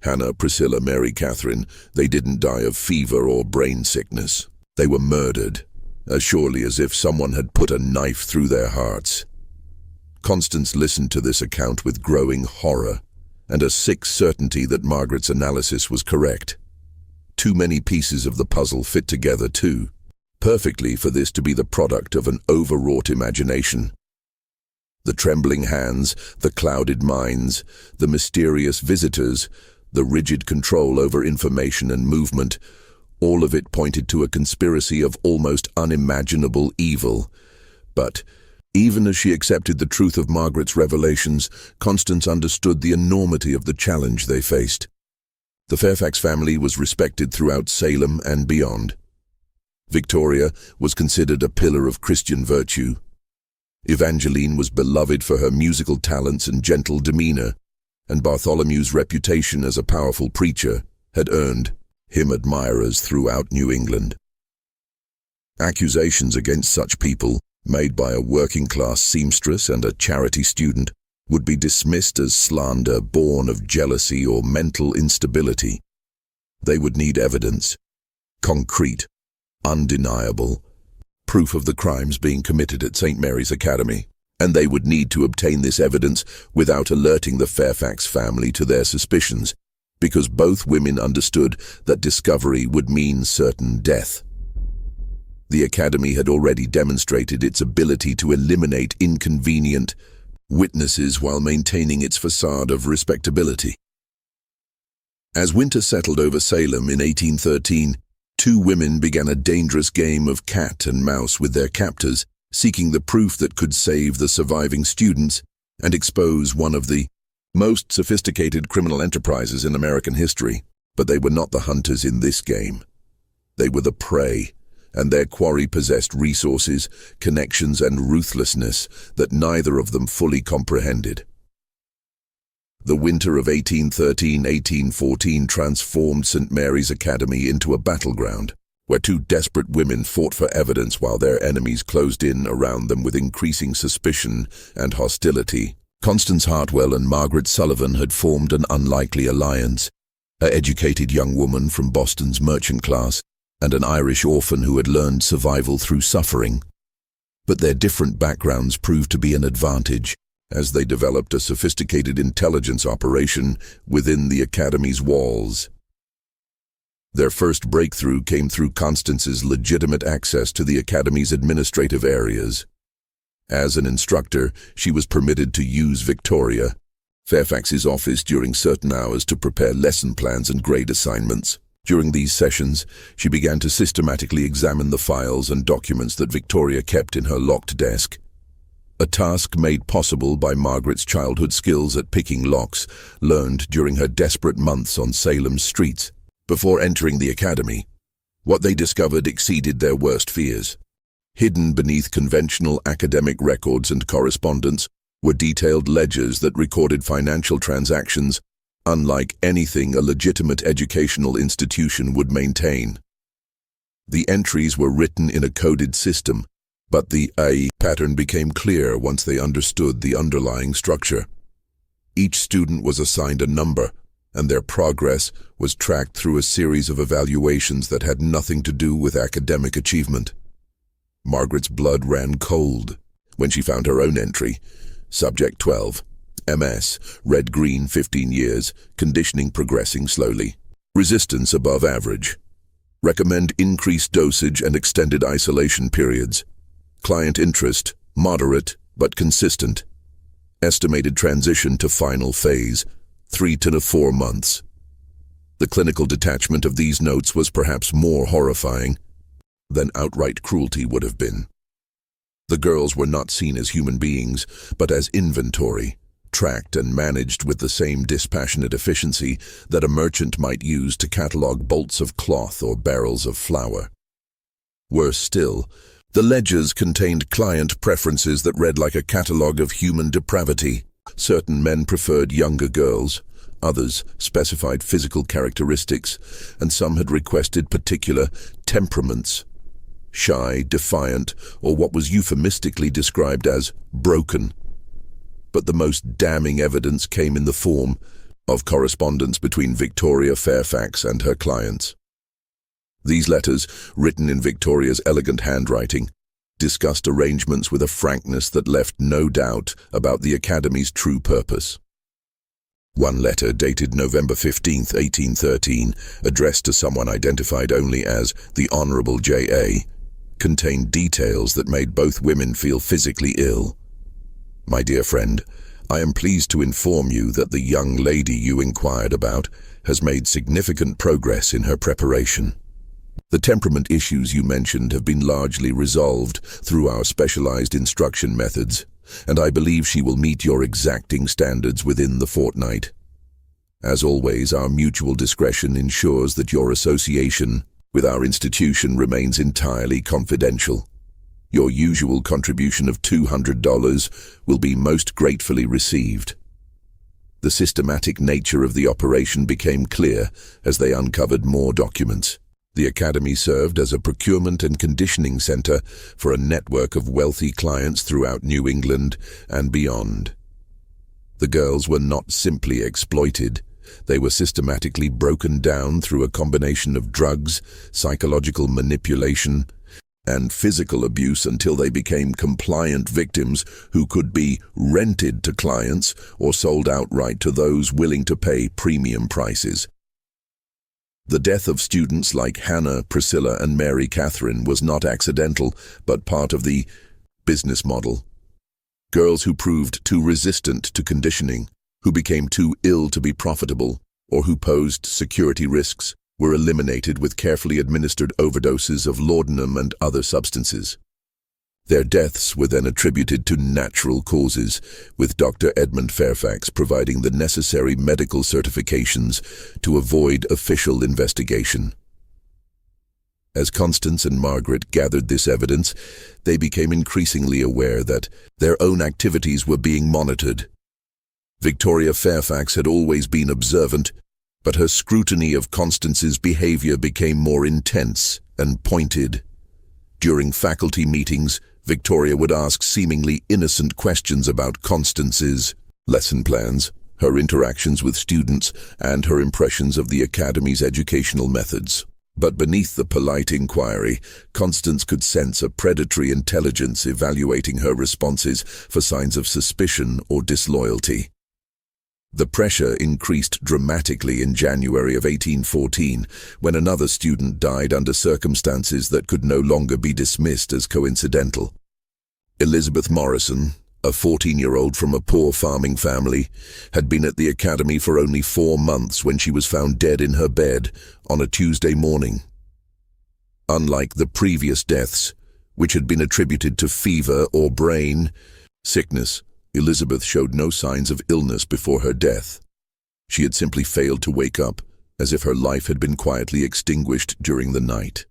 Hannah, Priscilla, Mary, Catherine, they didn't die of fever or brain sickness. They were murdered, as surely as if someone had put a knife through their hearts. Constance listened to this account with growing horror and a sick certainty that Margaret's analysis was correct. Too many pieces of the puzzle fit together too perfectly for this to be the product of an overwrought imagination. The trembling hands, the clouded minds, the mysterious visitors, the rigid control over information and movement, all of it pointed to a conspiracy of almost unimaginable evil. But even as she accepted the truth of Margaret's revelations, Constance understood the enormity of the challenge they faced. The Fairfax family was respected throughout Salem and beyond. Victoria was considered a pillar of Christian virtue. Evangeline was beloved for her musical talents and gentle demeanor, and Bartholomew's reputation as a powerful preacher had earned him admirers throughout New England. Accusations against such people, made by a working-class seamstress and a charity student, would be dismissed as slander born of jealousy or mental instability. They would need evidence, concrete, undeniable, proof of the crimes being committed at St. Mary's Academy, and they would need to obtain this evidence without alerting the Fairfax family to their suspicions, because both women understood that discovery would mean certain death. The Academy had already demonstrated its ability to eliminate inconvenient witnesses while maintaining its facade of respectability. As winter settled over Salem in 1813, two women began a dangerous game of cat and mouse with their captors, seeking the proof that could save the surviving students and expose one of the most sophisticated criminal enterprises in American history. But they were not the hunters in this game. They were the prey, and their quarry possessed resources, connections, and ruthlessness that neither of them fully comprehended. The winter of 1813-1814 transformed St. Mary's Academy into a battleground, where two desperate women fought for evidence while their enemies closed in around them with increasing suspicion and hostility. Constance Hartwell and Margaret Sullivan had formed an unlikely alliance, an educated young woman from Boston's merchant class, and an Irish orphan who had learned survival through suffering. But their different backgrounds proved to be an advantage, as they developed a sophisticated intelligence operation within the Academy's walls. Their first breakthrough came through Constance's legitimate access to the Academy's administrative areas. As an instructor, she was permitted to use Victoria, Fairfax's office, during certain hours to prepare lesson plans and grade assignments. During these sessions, she began to systematically examine the files and documents that Victoria kept in her locked desk. A task made possible by Margaret's childhood skills at picking locks, learned during her desperate months on Salem's streets. Before entering the Academy, what they discovered exceeded their worst fears. Hidden beneath conventional academic records and correspondence were detailed ledgers that recorded financial transactions unlike anything a legitimate educational institution would maintain. The entries were written in a coded system, but the pattern became clear once they understood the underlying structure. Each student was assigned a number, and their progress was tracked through a series of evaluations that had nothing to do with academic achievement. Margaret's blood ran cold when she found her own entry. Subject 12. MS, red-green, 15 years, conditioning progressing slowly. Resistance above average. Recommend increased dosage and extended isolation periods. Client interest, moderate but consistent. Estimated transition to final phase, 3 to 4 months. The clinical detachment of these notes was perhaps more horrifying than outright cruelty would have been. The girls were not seen as human beings, but as inventory, tracked and managed with the same dispassionate efficiency that a merchant might use to catalog bolts of cloth or barrels of flour. Worse still, the ledgers contained client preferences that read like a catalogue of human depravity. Certain men preferred younger girls, others specified physical characteristics, and some had requested particular temperaments: shy, defiant, or what was euphemistically described as broken. But the most damning evidence came in the form of correspondence between Victoria Fairfax and her clients. These letters, written in Victoria's elegant handwriting, discussed arrangements with a frankness that left no doubt about the Academy's true purpose. One letter, dated November 15, 1813, addressed to someone identified only as the Honourable J.A., contained details that made both women feel physically ill. "My dear friend, I am pleased to inform you that the young lady you inquired about has made significant progress in her preparation. The temperament issues you mentioned have been largely resolved through our specialized instruction methods, and I believe she will meet your exacting standards within the fortnight. As always, our mutual discretion ensures that your association with our institution remains entirely confidential. Your usual contribution of $200 will be most gratefully received." The systematic nature of the operation became clear as they uncovered more documents. The Academy served as a procurement and conditioning center for a network of wealthy clients throughout New England and beyond. The girls were not simply exploited. They were systematically broken down through a combination of drugs, psychological manipulation, and physical abuse until they became compliant victims who could be rented to clients or sold outright to those willing to pay premium prices. The death of students like Hannah, Priscilla, and Mary Catherine was not accidental, but part of the business model. Girls who proved too resistant to conditioning, who became too ill to be profitable, or who posed security risks, were eliminated with carefully administered overdoses of laudanum and other substances. Their deaths were then attributed to natural causes, with Dr. Edmund Fairfax providing the necessary medical certifications to avoid official investigation. As Constance and Margaret gathered this evidence, they became increasingly aware that their own activities were being monitored. Victoria Fairfax had always been observant, but her scrutiny of Constance's behavior became more intense and pointed. During faculty meetings, Victoria would ask seemingly innocent questions about Constance's lesson plans, her interactions with students, and her impressions of the Academy's educational methods. But beneath the polite inquiry, Constance could sense a predatory intelligence evaluating her responses for signs of suspicion or disloyalty. The pressure increased dramatically in January of 1814, when another student died under circumstances that could no longer be dismissed as coincidental. Elizabeth Morrison, a 14-year-old from a poor farming family, had been at the Academy for only 4 months when she was found dead in her bed on a Tuesday morning. Unlike the previous deaths, which had been attributed to fever or brain sickness, Elizabeth showed no signs of illness before her death. She had simply failed to wake up, as if her life had been quietly extinguished during the night.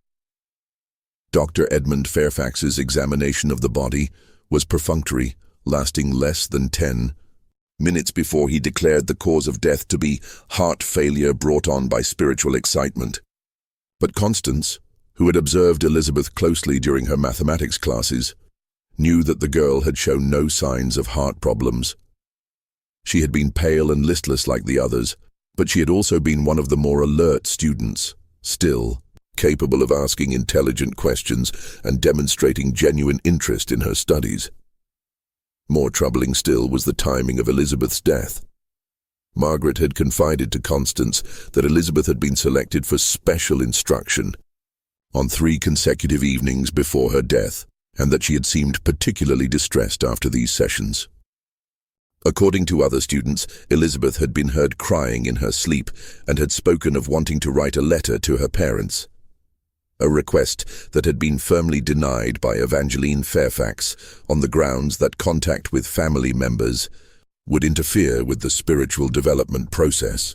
Dr. Edmund Fairfax's examination of the body was perfunctory, lasting less than 10 minutes before he declared the cause of death to be heart failure brought on by spiritual excitement. But Constance, who had observed Elizabeth closely during her mathematics classes, knew that the girl had shown no signs of heart problems. She had been pale and listless like the others, but she had also been one of the more alert students, still capable of asking intelligent questions and demonstrating genuine interest in her studies. More troubling still was the timing of Elizabeth's death. Margaret had confided to Constance that Elizabeth had been selected for special instruction on 3 consecutive evenings before her death, and that she had seemed particularly distressed after these sessions. According to other students, Elizabeth had been heard crying in her sleep and had spoken of wanting to write a letter to her parents, a request that had been firmly denied by Evangeline Fairfax on the grounds that contact with family members would interfere with the spiritual development process.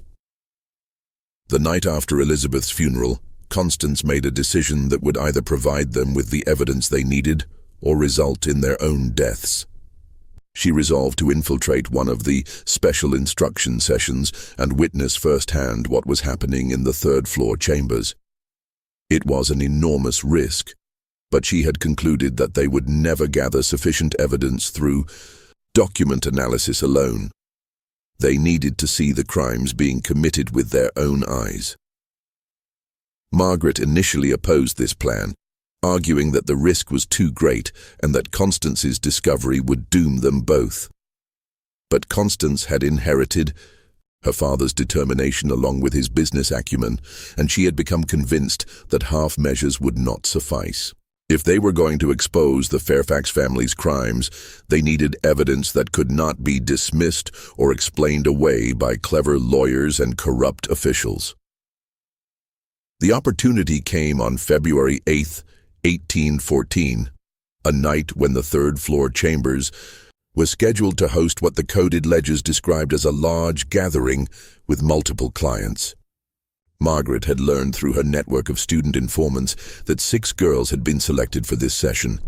The night after Elizabeth's funeral, Constance made a decision that would either provide them with the evidence they needed or result in their own deaths. She resolved to infiltrate one of the special instruction sessions and witness firsthand what was happening in the third-floor chambers. It was an enormous risk, but she had concluded that they would never gather sufficient evidence through document analysis alone. They needed to see the crimes being committed with their own eyes. Margaret initially opposed this plan, arguing that the risk was too great and that Constance's discovery would doom them both. But Constance had inherited her father's determination along with his business acumen, and she had become convinced that half measures would not suffice. If they were going to expose the Fairfax family's crimes, they needed evidence that could not be dismissed or explained away by clever lawyers and corrupt officials. The opportunity came on February 8, 1814, a night when the third-floor chambers was scheduled to host what the coded ledgers described as a large gathering with multiple clients. Margaret had learned through her network of student informants that 6 girls had been selected for this session,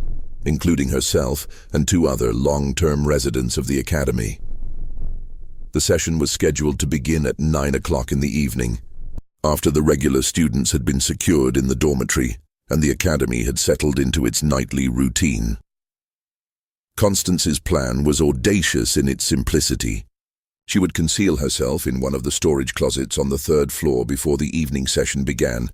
including herself and 2 other long-term residents of the academy. The session was scheduled to begin at 9 o'clock in the evening, after the regular students had been secured in the dormitory and the academy had settled into its nightly routine. Constance's plan was audacious in its simplicity. She would conceal herself in one of the storage closets on the 3rd floor before the evening session began,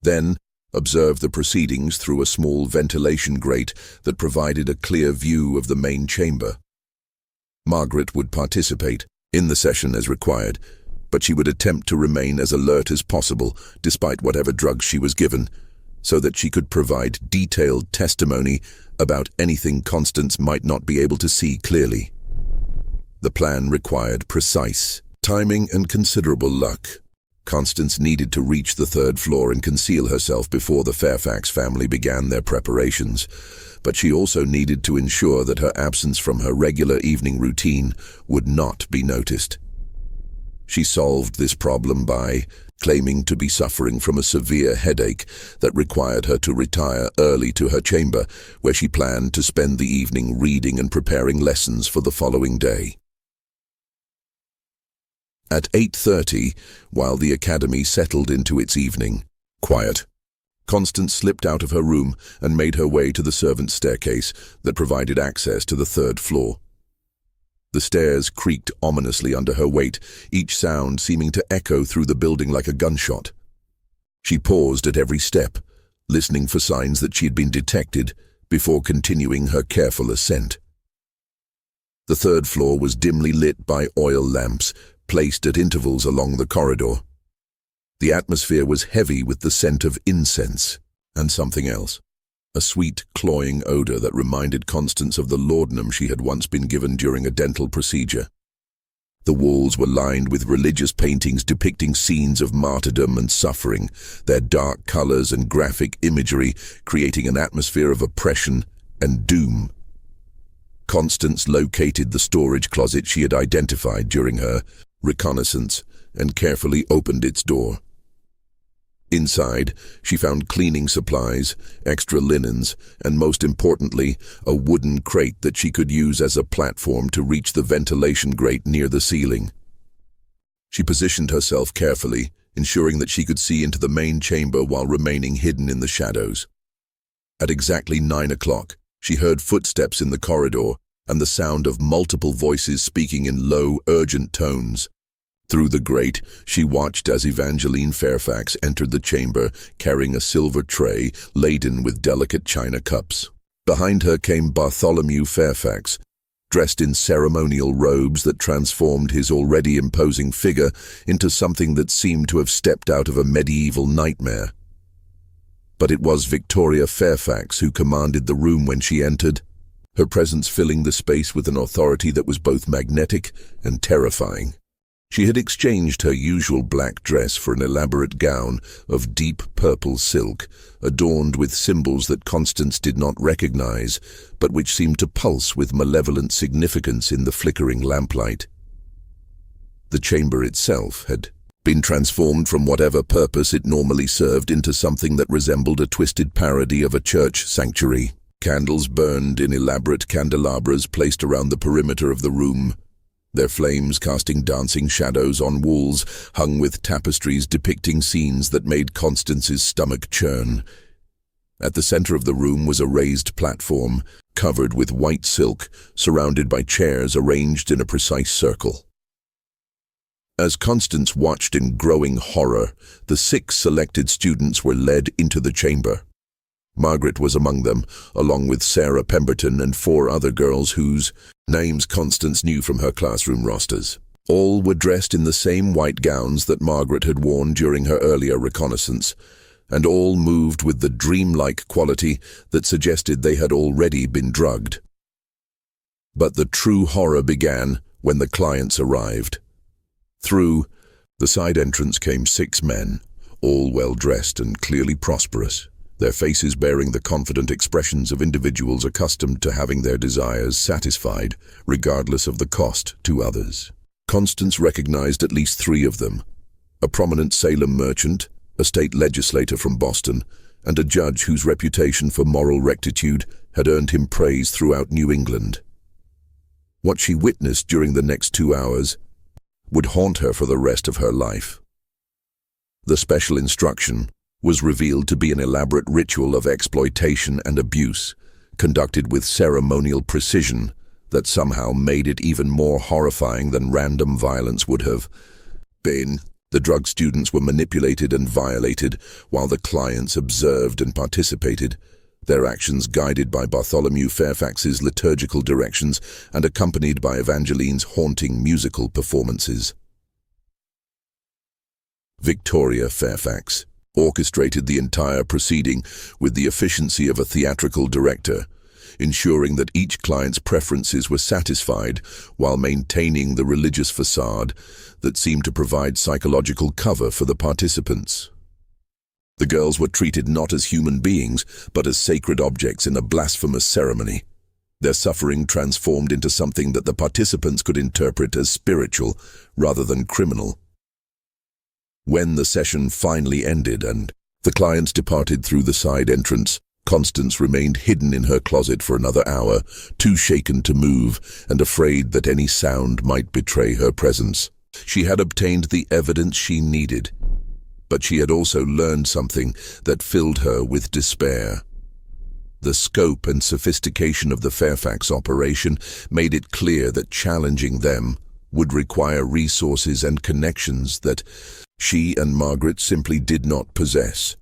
then observe the proceedings through a small ventilation grate that provided a clear view of the main chamber. Margaret would participate in the session as required, but she would attempt to remain as alert as possible despite whatever drugs she was given, so that she could provide detailed testimony about anything Constance might not be able to see clearly. The plan required precise timing and considerable luck. Constance needed to reach the 3rd floor and conceal herself before the Fairfax family began their preparations, but she also needed to ensure that her absence from her regular evening routine would not be noticed. She solved this problem by claiming to be suffering from a severe headache that required her to retire early to her chamber, where she planned to spend the evening reading and preparing lessons for the following day. At 8:30, while the academy settled into its evening quiet, Constance slipped out of her room and made her way to the servants' staircase that provided access to the 3rd floor. The stairs creaked ominously under her weight, each sound seeming to echo through the building like a gunshot. She paused at every step, listening for signs that she had been detected, before continuing her careful ascent. The 3rd floor was dimly lit by oil lamps, placed at intervals along the corridor. The atmosphere was heavy with the scent of incense and something else. A sweet, cloying odor that reminded Constance of the laudanum she had once been given during a dental procedure. The walls were lined with religious paintings depicting scenes of martyrdom and suffering, their dark colors and graphic imagery creating an atmosphere of oppression and doom. Constance located the storage closet she had identified during her reconnaissance and carefully opened its door. Inside, she found cleaning supplies, extra linens, and most importantly, a wooden crate that she could use as a platform to reach the ventilation grate near the ceiling. She positioned herself carefully, ensuring that she could see into the main chamber while remaining hidden in the shadows. At exactly 9 o'clock, she heard footsteps in the corridor and the sound of multiple voices speaking in low, urgent tones. Through the grate, she watched as Evangeline Fairfax entered the chamber, carrying a silver tray laden with delicate china cups. Behind her came Bartholomew Fairfax, dressed in ceremonial robes that transformed his already imposing figure into something that seemed to have stepped out of a medieval nightmare. But it was Victoria Fairfax who commanded the room when she entered, her presence filling the space with an authority that was both magnetic and terrifying. She had exchanged her usual black dress for an elaborate gown of deep purple silk, adorned with symbols that Constance did not recognize, but which seemed to pulse with malevolent significance in the flickering lamplight. The chamber itself had been transformed from whatever purpose it normally served into something that resembled a twisted parody of a church sanctuary. Candles burned in elaborate candelabras placed around the perimeter of the room, their flames casting dancing shadows on walls hung with tapestries depicting scenes that made Constance's stomach churn. At the center of the room was a raised platform, covered with white silk, surrounded by chairs arranged in a precise circle. As Constance watched in growing horror, the 6 selected students were led into the chamber. Margaret was among them, along with Sarah Pemberton and 4 other girls whose names Constance knew from her classroom rosters. All were dressed in the same white gowns that Margaret had worn during her earlier reconnaissance, and all moved with the dreamlike quality that suggested they had already been drugged. But the true horror began when the clients arrived. Through the side entrance came 6 men, all well-dressed and clearly prosperous, their faces bearing the confident expressions of individuals accustomed to having their desires satisfied, regardless of the cost to others. Constance recognized at least 3 of them: a prominent Salem merchant, a state legislator from Boston, and a judge whose reputation for moral rectitude had earned him praise throughout New England. What she witnessed during the next 2 hours would haunt her for the rest of her life. The special instruction was revealed to be an elaborate ritual of exploitation and abuse, conducted with ceremonial precision that somehow made it even more horrifying than random violence would have been. The drug students were manipulated and violated, while the clients observed and participated, their actions guided by Bartholomew Fairfax's liturgical directions and accompanied by Evangeline's haunting musical performances. Victoria Fairfax orchestrated the entire proceeding with the efficiency of a theatrical director, ensuring that each client's preferences were satisfied while maintaining the religious facade that seemed to provide psychological cover for the participants. The girls were treated not as human beings, but as sacred objects in a blasphemous ceremony, their suffering transformed into something that the participants could interpret as spiritual rather than criminal. When the session finally ended and the clients departed through the side entrance, Constance remained hidden in her closet for another hour, too shaken to move and afraid that any sound might betray her presence. She had obtained the evidence she needed, but she had also learned something that filled her with despair. The scope and sophistication of the Fairfax operation made it clear that challenging them would require resources and connections that she and Margaret simply did not possess.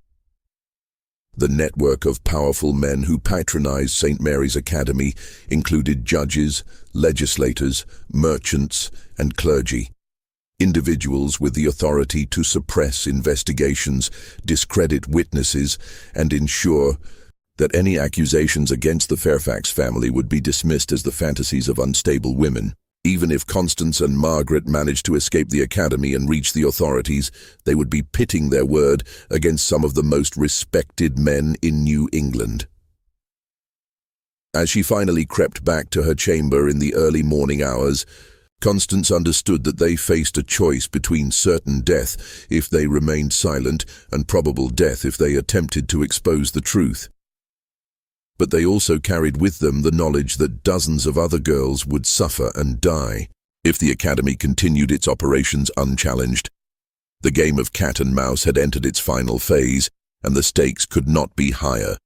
The network of powerful men who patronized St. Mary's Academy included judges, legislators, merchants, and clergy. Individuals with the authority to suppress investigations, discredit witnesses, and ensure that any accusations against the Fairfax family would be dismissed as the fantasies of unstable women. Even if Constance and Margaret managed to escape the academy and reach the authorities, they would be pitting their word against some of the most respected men in New England. As she finally crept back to her chamber in the early morning hours, Constance understood that they faced a choice between certain death if they remained silent and probable death if they attempted to expose the truth. But they also carried with them the knowledge that dozens of other girls would suffer and die if the academy continued its operations unchallenged. The game of cat and mouse had entered its final phase, and the stakes could not be higher.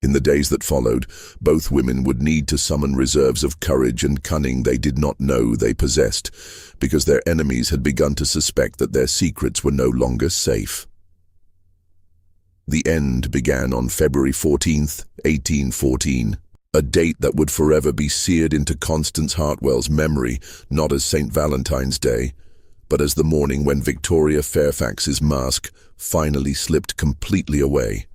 In the days that followed, both women would need to summon reserves of courage and cunning they did not know they possessed, because their enemies had begun to suspect that their secrets were no longer safe. The end began on February 14th, 1814, a date that would forever be seared into Constance Hartwell's memory, not as St. Valentine's Day, but as the morning when Victoria Fairfax's mask finally slipped completely away.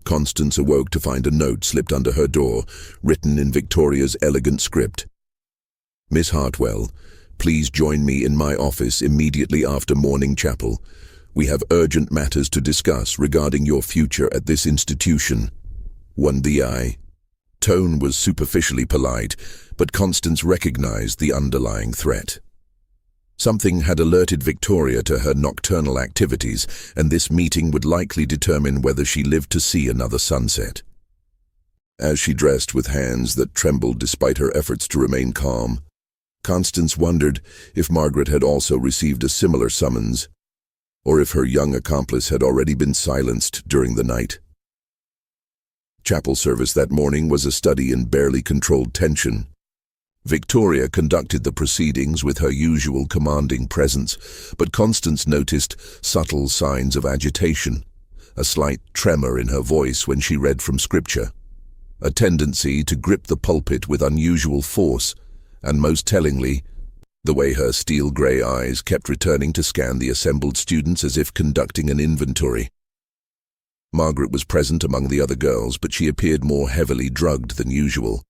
Constance awoke to find a note slipped under her door, written in Victoria's elegant script. "Miss Hartwell, please join me in my office immediately after morning chapel. We have urgent matters to discuss regarding your future at this institution. 1BI." Tone was superficially polite, but Constance recognized the underlying threat. Something had alerted Victoria to her nocturnal activities, and this meeting would likely determine whether she lived to see another sunset. As she dressed with hands that trembled despite her efforts to remain calm, Constance wondered if Margaret had also received a similar summons, or if her young accomplice had already been silenced during the night. Chapel service that morning was a study in barely controlled tension. Victoria conducted the proceedings with her usual commanding presence, but Constance noticed subtle signs of agitation, a slight tremor in her voice when she read from scripture, a tendency to grip the pulpit with unusual force, and most tellingly, the way her steel-grey eyes kept returning to scan the assembled students as if conducting an inventory. Margaret was present among the other girls, but she appeared more heavily drugged than usual.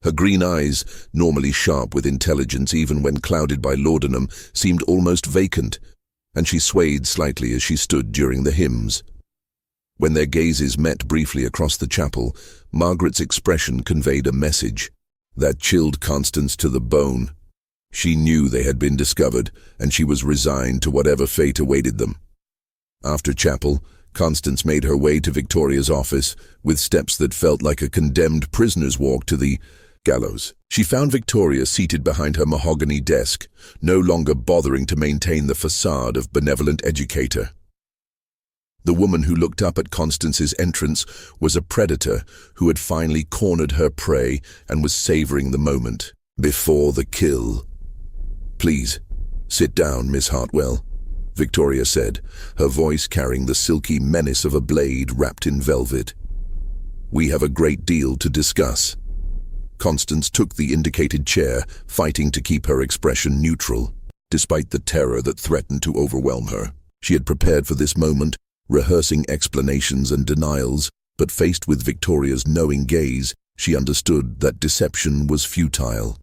Her green eyes, normally sharp with intelligence even when clouded by laudanum, seemed almost vacant, and she swayed slightly as she stood during the hymns. When their gazes met briefly across the chapel, Margaret's expression conveyed a message that chilled Constance to the bone. She knew they had been discovered, and she was resigned to whatever fate awaited them. After chapel, Constance made her way to Victoria's office, with steps that felt like a condemned prisoner's walk to the gallows. She found Victoria seated behind her mahogany desk, no longer bothering to maintain the facade of benevolent educator. The woman who looked up at Constance's entrance was a predator who had finally cornered her prey and was savoring the moment before the kill. "Please, sit down, Miss Hartwell," Victoria said, her voice carrying the silky menace of a blade wrapped in velvet. "We have a great deal to discuss." Constance took the indicated chair, fighting to keep her expression neutral. Despite the terror that threatened to overwhelm her, she had prepared for this moment, rehearsing explanations and denials, but faced with Victoria's knowing gaze, she understood that deception was futile.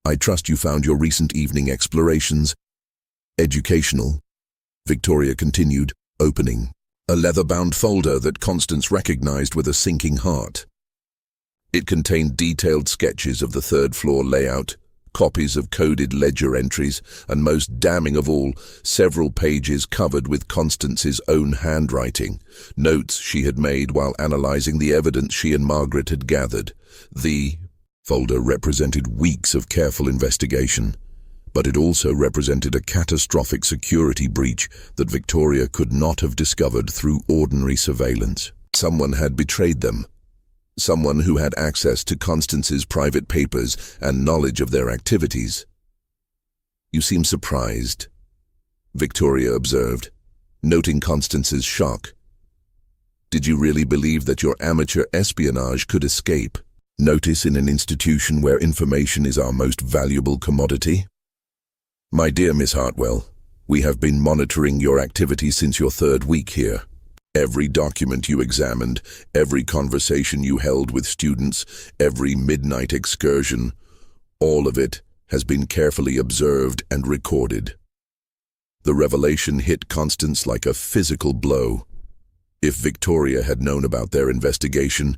"I trust you found your recent evening explorations educational," Victoria continued, opening a leather-bound folder that Constance recognized with a sinking heart. It contained detailed sketches of the third-floor layout, copies of coded ledger entries, and most damning of all, several pages covered with Constance's own handwriting, notes she had made while analyzing the evidence she and Margaret had gathered. The folder represented weeks of careful investigation, but it also represented a catastrophic security breach that Victoria could not have discovered through ordinary surveillance. Someone had betrayed them. Someone who had access to Constance's private papers and knowledge of their activities. "You seem surprised," Victoria observed, noting Constance's shock. "Did you really believe that your amateur espionage could escape notice in an institution where information is our most valuable commodity?" "My dear Miss Hartwell, we have been monitoring your activities since your third week here. Every document you examined, every conversation you held with students, every midnight excursion, all of it has been carefully observed and recorded." The revelation hit Constance like a physical blow. If Victoria had known about their investigation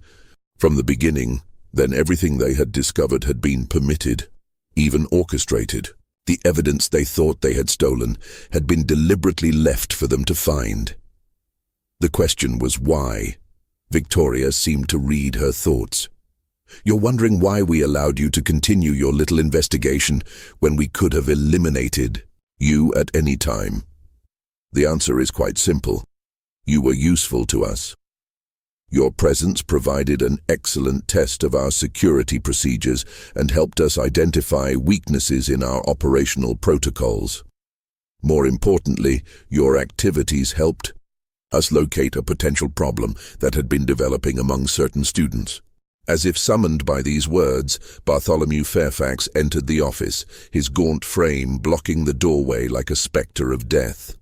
from the beginning, then everything they had discovered had been permitted, even orchestrated. The evidence they thought they had stolen had been deliberately left for them to find. The question was why. Victoria seemed to read her thoughts. "You're wondering why we allowed you to continue your little investigation when we could have eliminated you at any time. The answer is quite simple. You were useful to us. Your presence provided an excellent test of our security procedures and helped us identify weaknesses in our operational protocols. More importantly, your activities helped us locate a potential problem that had been developing among certain students." As if summoned by these words, Bartholomew Fairfax entered the office, his gaunt frame blocking the doorway like a spectre of death.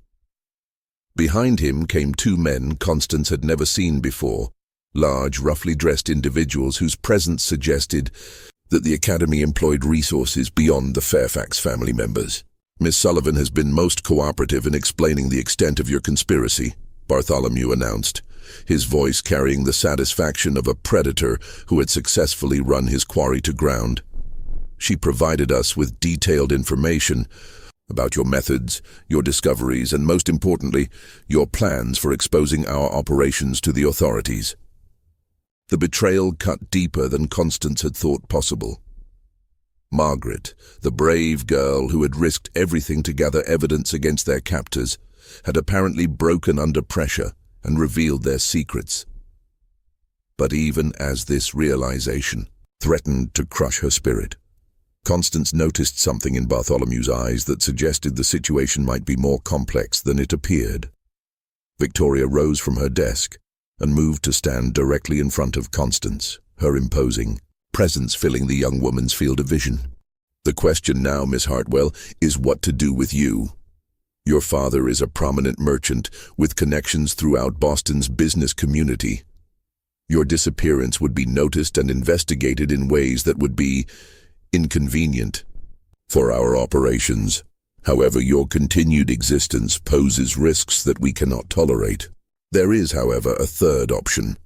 Behind him came two men Constance had never seen before, large, roughly dressed individuals whose presence suggested that the Academy employed resources beyond the Fairfax family members. "Miss Sullivan has been most cooperative in explaining the extent of your conspiracy," Bartholomew announced, his voice carrying the satisfaction of a predator who had successfully run his quarry to ground. "She provided us with detailed information about your methods, your discoveries, and most importantly, your plans for exposing our operations to the authorities." The betrayal cut deeper than Constance had thought possible. Margaret, the brave girl who had risked everything to gather evidence against their captors, had apparently broken under pressure and revealed their secrets. But even as this realization threatened to crush her spirit. Constance noticed something in Bartholomew's eyes that suggested the situation might be more complex than it appeared. Victoria rose from her desk and moved to stand directly in front of Constance, her imposing presence filling the young woman's field of vision. The question now, Miss Hartwell, is what to do with you. Your father is a prominent merchant with connections throughout Boston's business community. Your disappearance would be noticed and investigated in ways that would be inconvenient for our operations. However, your continued existence poses risks that we cannot tolerate. There is, however, a third option.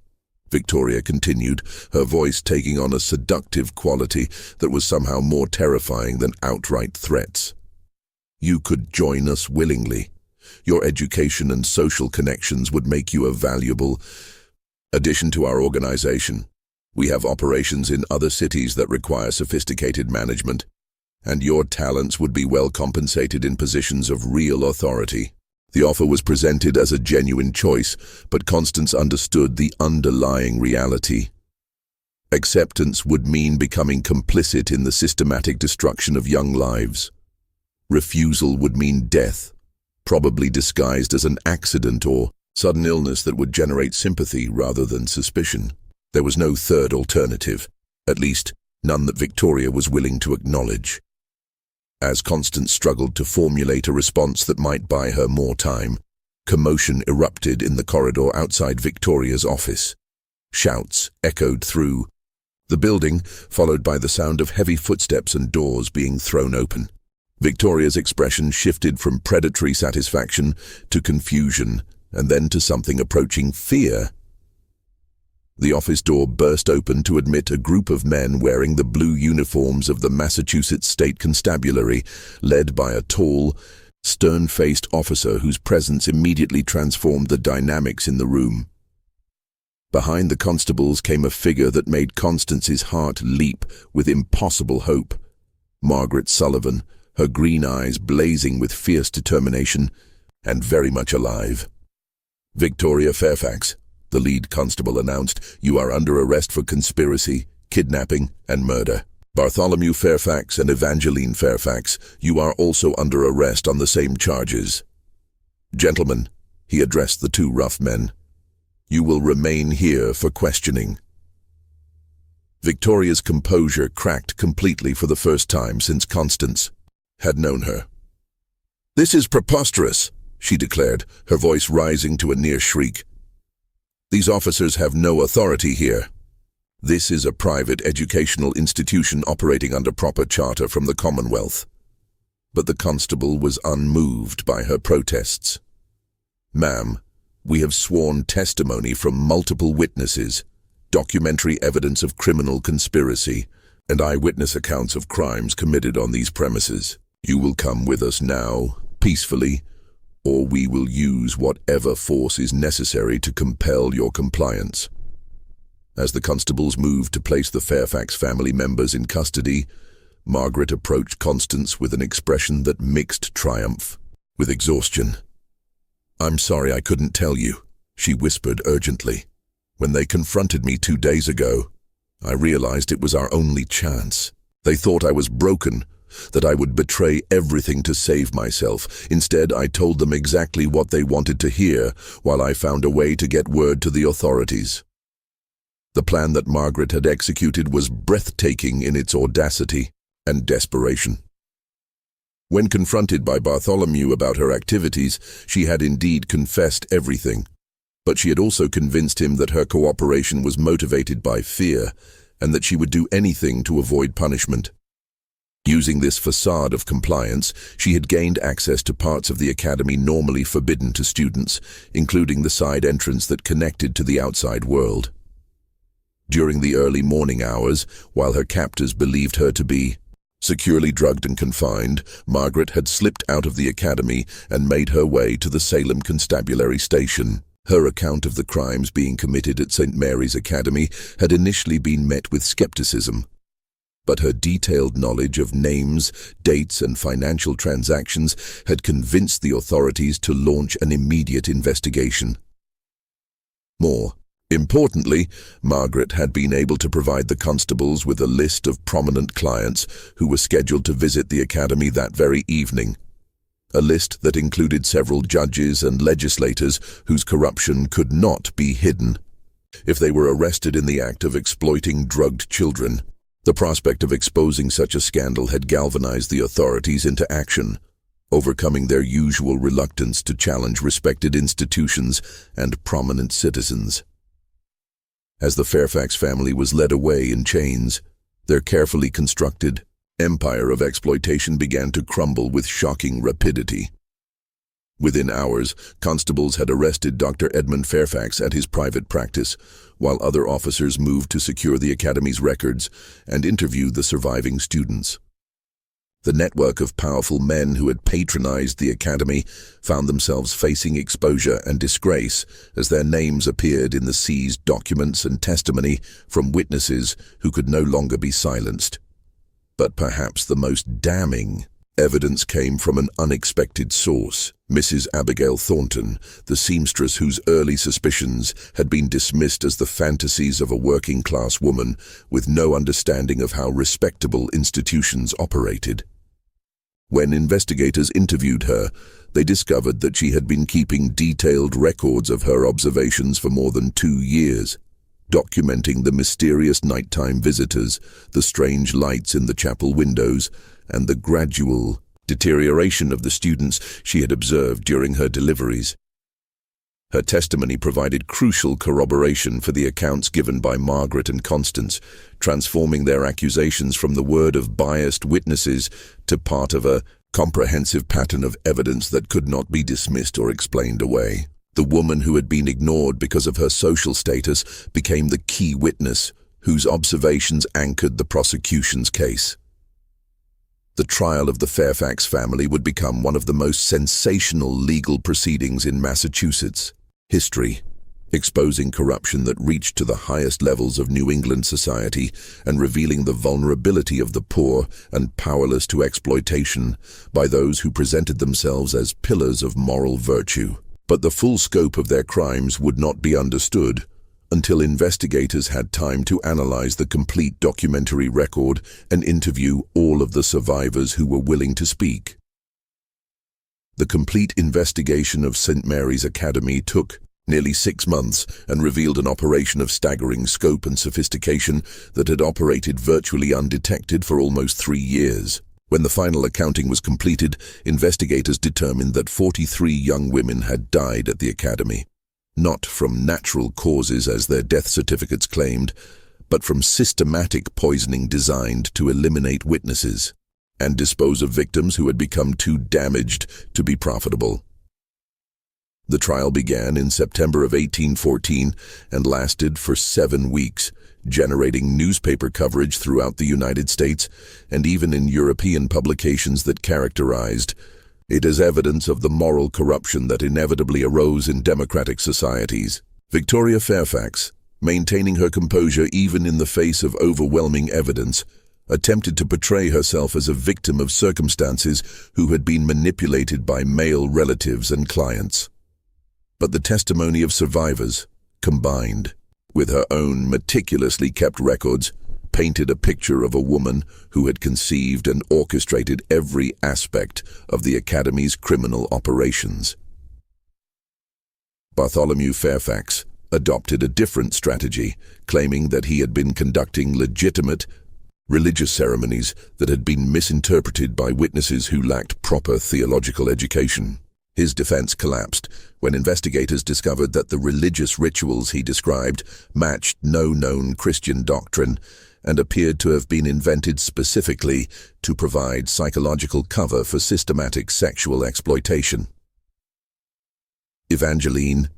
Victoria continued, her voice taking on a seductive quality that was somehow more terrifying than outright threats. You could join us willingly. Your education and social connections would make you a valuable addition to our organization. We have operations in other cities that require sophisticated management, and your talents would be well compensated in positions of real authority. The offer was presented as a genuine choice, but Constance understood the underlying reality. Acceptance would mean becoming complicit in the systematic destruction of young lives. Refusal would mean death, probably disguised as an accident or sudden illness that would generate sympathy rather than suspicion. There was no third alternative, at least none that Victoria was willing to acknowledge. As Constance struggled to formulate a response that might buy her more time, commotion erupted in the corridor outside Victoria's office. Shouts echoed through the building, followed by the sound of heavy footsteps and doors being thrown open. Victoria's expression shifted from predatory satisfaction to confusion, and then to something approaching fear. The office door burst open to admit a group of men wearing the blue uniforms of the Massachusetts State Constabulary, led by a tall, stern-faced officer whose presence immediately transformed the dynamics in the room. Behind the constables came a figure that made Constance's heart leap with impossible hope. Margaret Sullivan, her green eyes blazing with fierce determination, and very much alive. "Victoria Fairfax," the lead constable announced, "you are under arrest for conspiracy, kidnapping, and murder. Bartholomew Fairfax and Evangeline Fairfax, you are also under arrest on the same charges. Gentlemen," he addressed the two rough men, "you will remain here for questioning." Victoria's composure cracked completely for the first time since Constance had known her. "This is preposterous," she declared, her voice rising to a near shriek. "These officers have no authority here. This is a private educational institution operating under proper charter from the Commonwealth." But the constable was unmoved by her protests. "Ma'am, we have sworn testimony from multiple witnesses, documentary evidence of criminal conspiracy, and eyewitness accounts of crimes committed on these premises. You will come with us now, peacefully, or we will use whatever force is necessary to compel your compliance." As the constables moved to place the Fairfax family members in custody, Margaret approached Constance with an expression that mixed triumph with exhaustion. "I'm sorry I couldn't tell you," she whispered urgently. "When they confronted me 2 days ago, I realized it was our only chance. They thought I was broken, that I would betray everything to save myself. Instead, I told them exactly what they wanted to hear, while I found a way to get word to the authorities." The plan that Margaret had executed was breathtaking in its audacity and desperation. When confronted by Bartholomew about her activities, she had indeed confessed everything, but she had also convinced him that her cooperation was motivated by fear, and that she would do anything to avoid punishment. Using this facade of compliance, she had gained access to parts of the academy normally forbidden to students, including the side entrance that connected to the outside world. During the early morning hours, while her captors believed her to be securely drugged and confined, Margaret had slipped out of the academy and made her way to the Salem Constabulary Station. Her account of the crimes being committed at St. Mary's Academy had initially been met with skepticism, but her detailed knowledge of names, dates, and financial transactions had convinced the authorities to launch an immediate investigation. More, Importantly, Margaret had been able to provide the constables with a list of prominent clients who were scheduled to visit the academy that very evening. A list that included several judges and legislators whose corruption could not be hidden. If they were arrested in the act of exploiting drugged children, the prospect of exposing such a scandal had galvanized the authorities into action, overcoming their usual reluctance to challenge respected institutions and prominent citizens. As the Fairfax family was led away in chains, their carefully constructed empire of exploitation began to crumble with shocking rapidity. Within hours, constables had arrested Dr. Edmund Fairfax at his private practice, while other officers moved to secure the academy's records and interview the surviving students. The network of powerful men who had patronized the academy found themselves facing exposure and disgrace as their names appeared in the seized documents and testimony from witnesses who could no longer be silenced. But perhaps the most damning evidence came from an unexpected source. Mrs. Abigail Thornton, the seamstress whose early suspicions had been dismissed as the fantasies of a working-class woman with no understanding of how respectable institutions operated. When investigators interviewed her, they discovered that she had been keeping detailed records of her observations for more than 2 years, documenting the mysterious nighttime visitors, the strange lights in the chapel windows, and the gradual deterioration of the students she had observed during her deliveries. Her testimony provided crucial corroboration for the accounts given by Margaret and Constance, transforming their accusations from the word of biased witnesses to part of a comprehensive pattern of evidence that could not be dismissed or explained away. The woman who had been ignored because of her social status became the key witness, whose observations anchored the prosecution's case. The trial of the Fairfax family would become one of the most sensational legal proceedings in Massachusetts history, exposing corruption that reached to the highest levels of New England society and revealing the vulnerability of the poor and powerless to exploitation by those who presented themselves as pillars of moral virtue. But the full scope of their crimes would not be understood until investigators had time to analyze the complete documentary record and interview all of the survivors who were willing to speak. The complete investigation of St. Mary's Academy took nearly 6 months and revealed an operation of staggering scope and sophistication that had operated virtually undetected for almost 3 years. When the final accounting was completed, investigators determined that 43 young women had died at the academy, not from natural causes as their death certificates claimed, but from systematic poisoning designed to eliminate witnesses and dispose of victims who had become too damaged to be profitable. The trial began in September of 1814 and lasted for 7 weeks, generating newspaper coverage throughout the United States and even in European publications that characterized it as evidence of the moral corruption that inevitably arose in democratic societies. Victoria Fairfax, maintaining her composure even in the face of overwhelming evidence, attempted to portray herself as a victim of circumstances who had been manipulated by male relatives and clients. But the testimony of survivors, combined with her own meticulously kept records, painted a picture of a woman who had conceived and orchestrated every aspect of the Academy's criminal operations. Bartholomew Fairfax adopted a different strategy, claiming that he had been conducting legitimate religious ceremonies that had been misinterpreted by witnesses who lacked proper theological education. His defense collapsed when investigators discovered that the religious rituals he described matched no known Christian doctrine and appeared to have been invented specifically to provide psychological cover for systematic sexual exploitation. Evangeline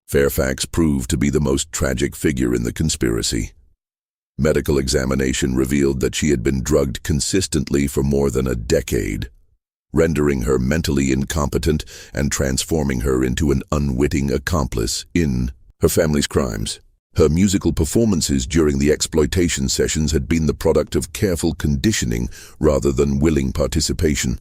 Fairfax proved to be the most tragic figure in the conspiracy. Medical examination revealed that she had been drugged consistently for more than a decade, rendering her mentally incompetent and transforming her into an unwitting accomplice in her family's crimes. Her musical performances during the exploitation sessions had been the product of careful conditioning rather than willing participation,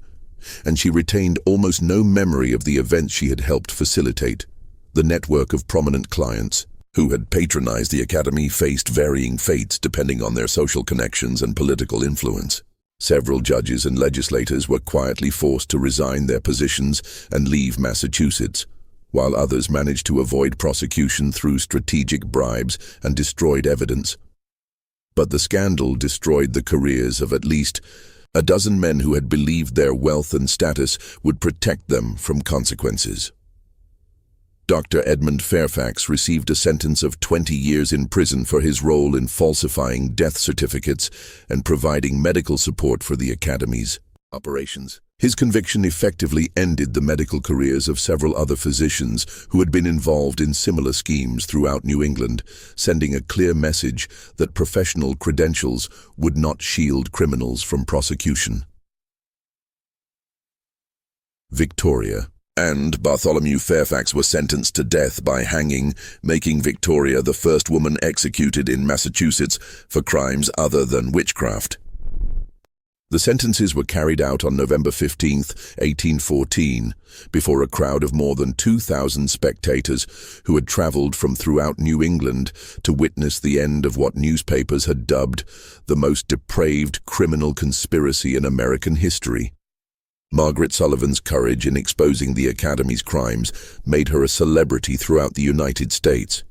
and she retained almost no memory of the events she had helped facilitate. The network of prominent clients, who had patronized the academy faced varying fates depending on their social connections and political influence. Several judges and legislators were quietly forced to resign their positions and leave Massachusetts, while others managed to avoid prosecution through strategic bribes and destroyed evidence. But the scandal destroyed the careers of at least a dozen men who had believed their wealth and status would protect them from consequences. Dr. Edmund Fairfax received a sentence of 20 years in prison for his role in falsifying death certificates and providing medical support for the Academy's operations. His conviction effectively ended the medical careers of several other physicians who had been involved in similar schemes throughout New England, sending a clear message that professional credentials would not shield criminals from prosecution. Victoria and Bartholomew Fairfax were sentenced to death by hanging, making Victoria the first woman executed in Massachusetts for crimes other than witchcraft. The sentences were carried out on November 15, 1814, before a crowd of more than 2,000 spectators who had traveled from throughout New England to witness the end of what newspapers had dubbed the most depraved criminal conspiracy in American history. Margaret Sullivan's courage in exposing the Academy's crimes made her a celebrity throughout the United States,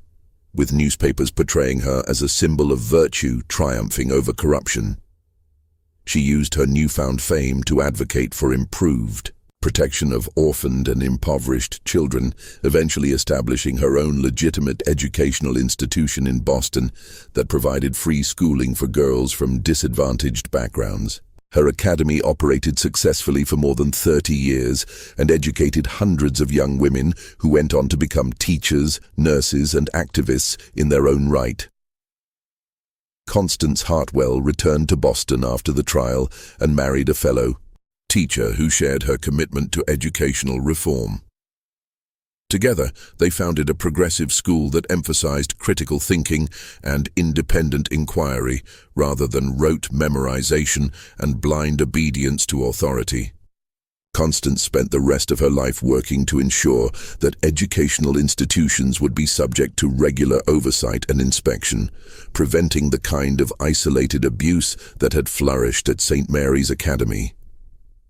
with newspapers portraying her as a symbol of virtue triumphing over corruption. She used her newfound fame to advocate for improved protection of orphaned and impoverished children, eventually establishing her own legitimate educational institution in Boston that provided free schooling for girls from disadvantaged backgrounds. Her academy operated successfully for more than 30 years and educated hundreds of young women who went on to become teachers, nurses, and activists in their own right. Constance Hartwell returned to Boston after the trial and married a fellow teacher who shared her commitment to educational reform. Together, they founded a progressive school that emphasized critical thinking and independent inquiry rather than rote memorization and blind obedience to authority. Constance spent the rest of her life working to ensure that educational institutions would be subject to regular oversight and inspection, preventing the kind of isolated abuse that had flourished at St. Mary's Academy.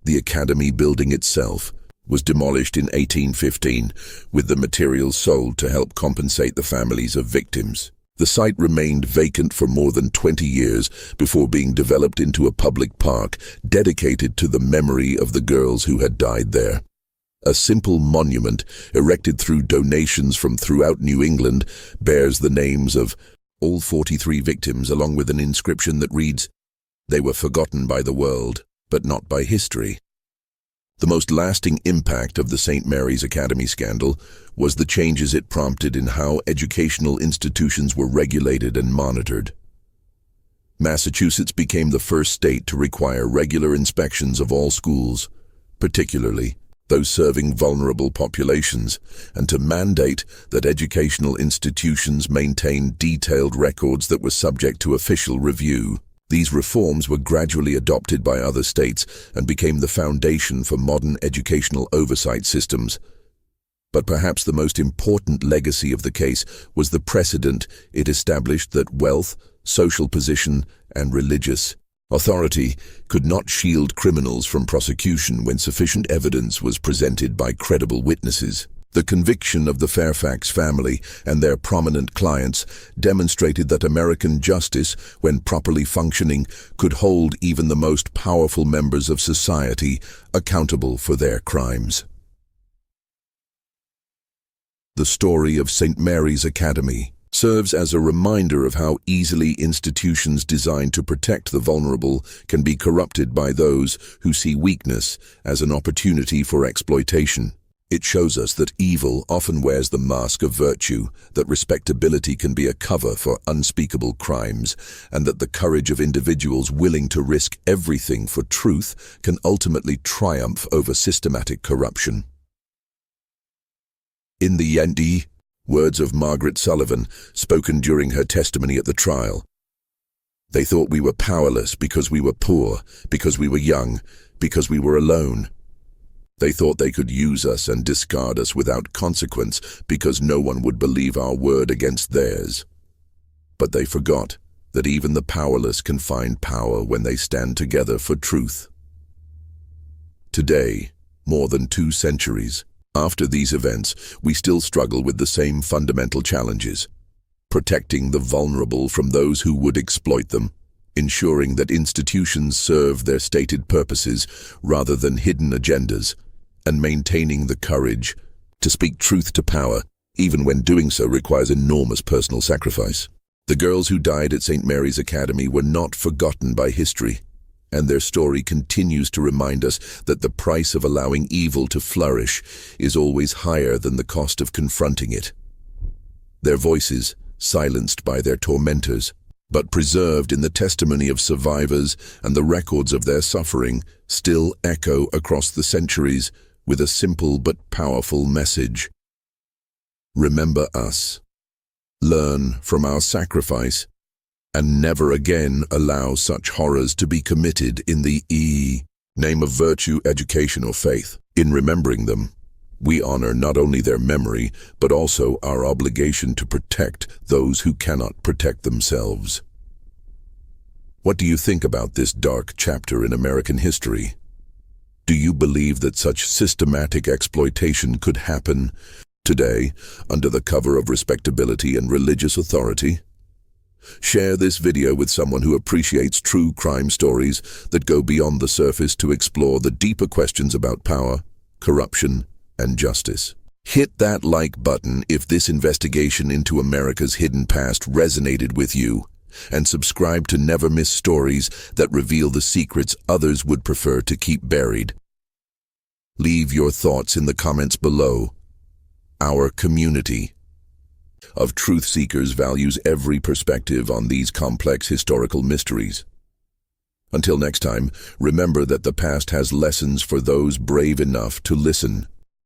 The Academy building itself was demolished in 1815, with the materials sold to help compensate the families of victims. The site remained vacant for more than 20 years before being developed into a public park dedicated to the memory of the girls who had died there. A simple monument, erected through donations from throughout New England, bears the names of all 43 victims along with an inscription that reads, "They were forgotten by the world, but not by history." The most lasting impact of the St. Mary's Academy scandal was the changes it prompted in how educational institutions were regulated and monitored. Massachusetts became the first state to require regular inspections of all schools, particularly those serving vulnerable populations, and to mandate that educational institutions maintain detailed records that were subject to official review. These reforms were gradually adopted by other states and became the foundation for modern educational oversight systems. But perhaps the most important legacy of the case was the precedent it established that wealth, social position, and religious authority could not shield criminals from prosecution when sufficient evidence was presented by credible witnesses. The conviction of the Fairfax family and their prominent clients demonstrated that American justice, when properly functioning, could hold even the most powerful members of society accountable for their crimes. The story of St. Mary's Academy serves as a reminder of how easily institutions designed to protect the vulnerable can be corrupted by those who see weakness as an opportunity for exploitation. It shows us that evil often wears the mask of virtue, that respectability can be a cover for unspeakable crimes, and that the courage of individuals willing to risk everything for truth can ultimately triumph over systematic corruption. In the end, words of Margaret Sullivan, spoken during her testimony at the trial. They thought we were powerless because we were poor, because we were young, because we were alone. They thought they could use us and discard us without consequence because no one would believe our word against theirs. But they forgot that even the powerless can find power when they stand together for truth. Today, more than 2 centuries after these events, we still struggle with the same fundamental challenges: protecting the vulnerable from those who would exploit them, ensuring that institutions serve their stated purposes rather than hidden agendas, and maintaining the courage to speak truth to power, even when doing so requires enormous personal sacrifice. The girls who died at St. Mary's Academy were not forgotten by history, and their story continues to remind us that the price of allowing evil to flourish is always higher than the cost of confronting it. Their voices, silenced by their tormentors, but preserved in the testimony of survivors and the records of their suffering, still echo across the centuries with a simple but powerful message. Remember us. Learn from our sacrifice, and never again allow such horrors to be committed in the name of virtue, education, or faith. In remembering them, we honor not only their memory, but also our obligation to protect those who cannot protect themselves. What do you think about this dark chapter in American history? Do you believe that such systematic exploitation could happen today under the cover of respectability and religious authority? Share this video with someone who appreciates true crime stories that go beyond the surface to explore the deeper questions about power, corruption, and justice. Hit that like button if this investigation into America's hidden past resonated with you, and subscribe to never miss stories that reveal the secrets others would prefer to keep buried. Leave your thoughts in the comments below. Our community of truth seekers values every perspective on these complex historical mysteries. Until next time, remember that the past has lessons for those brave enough to listen.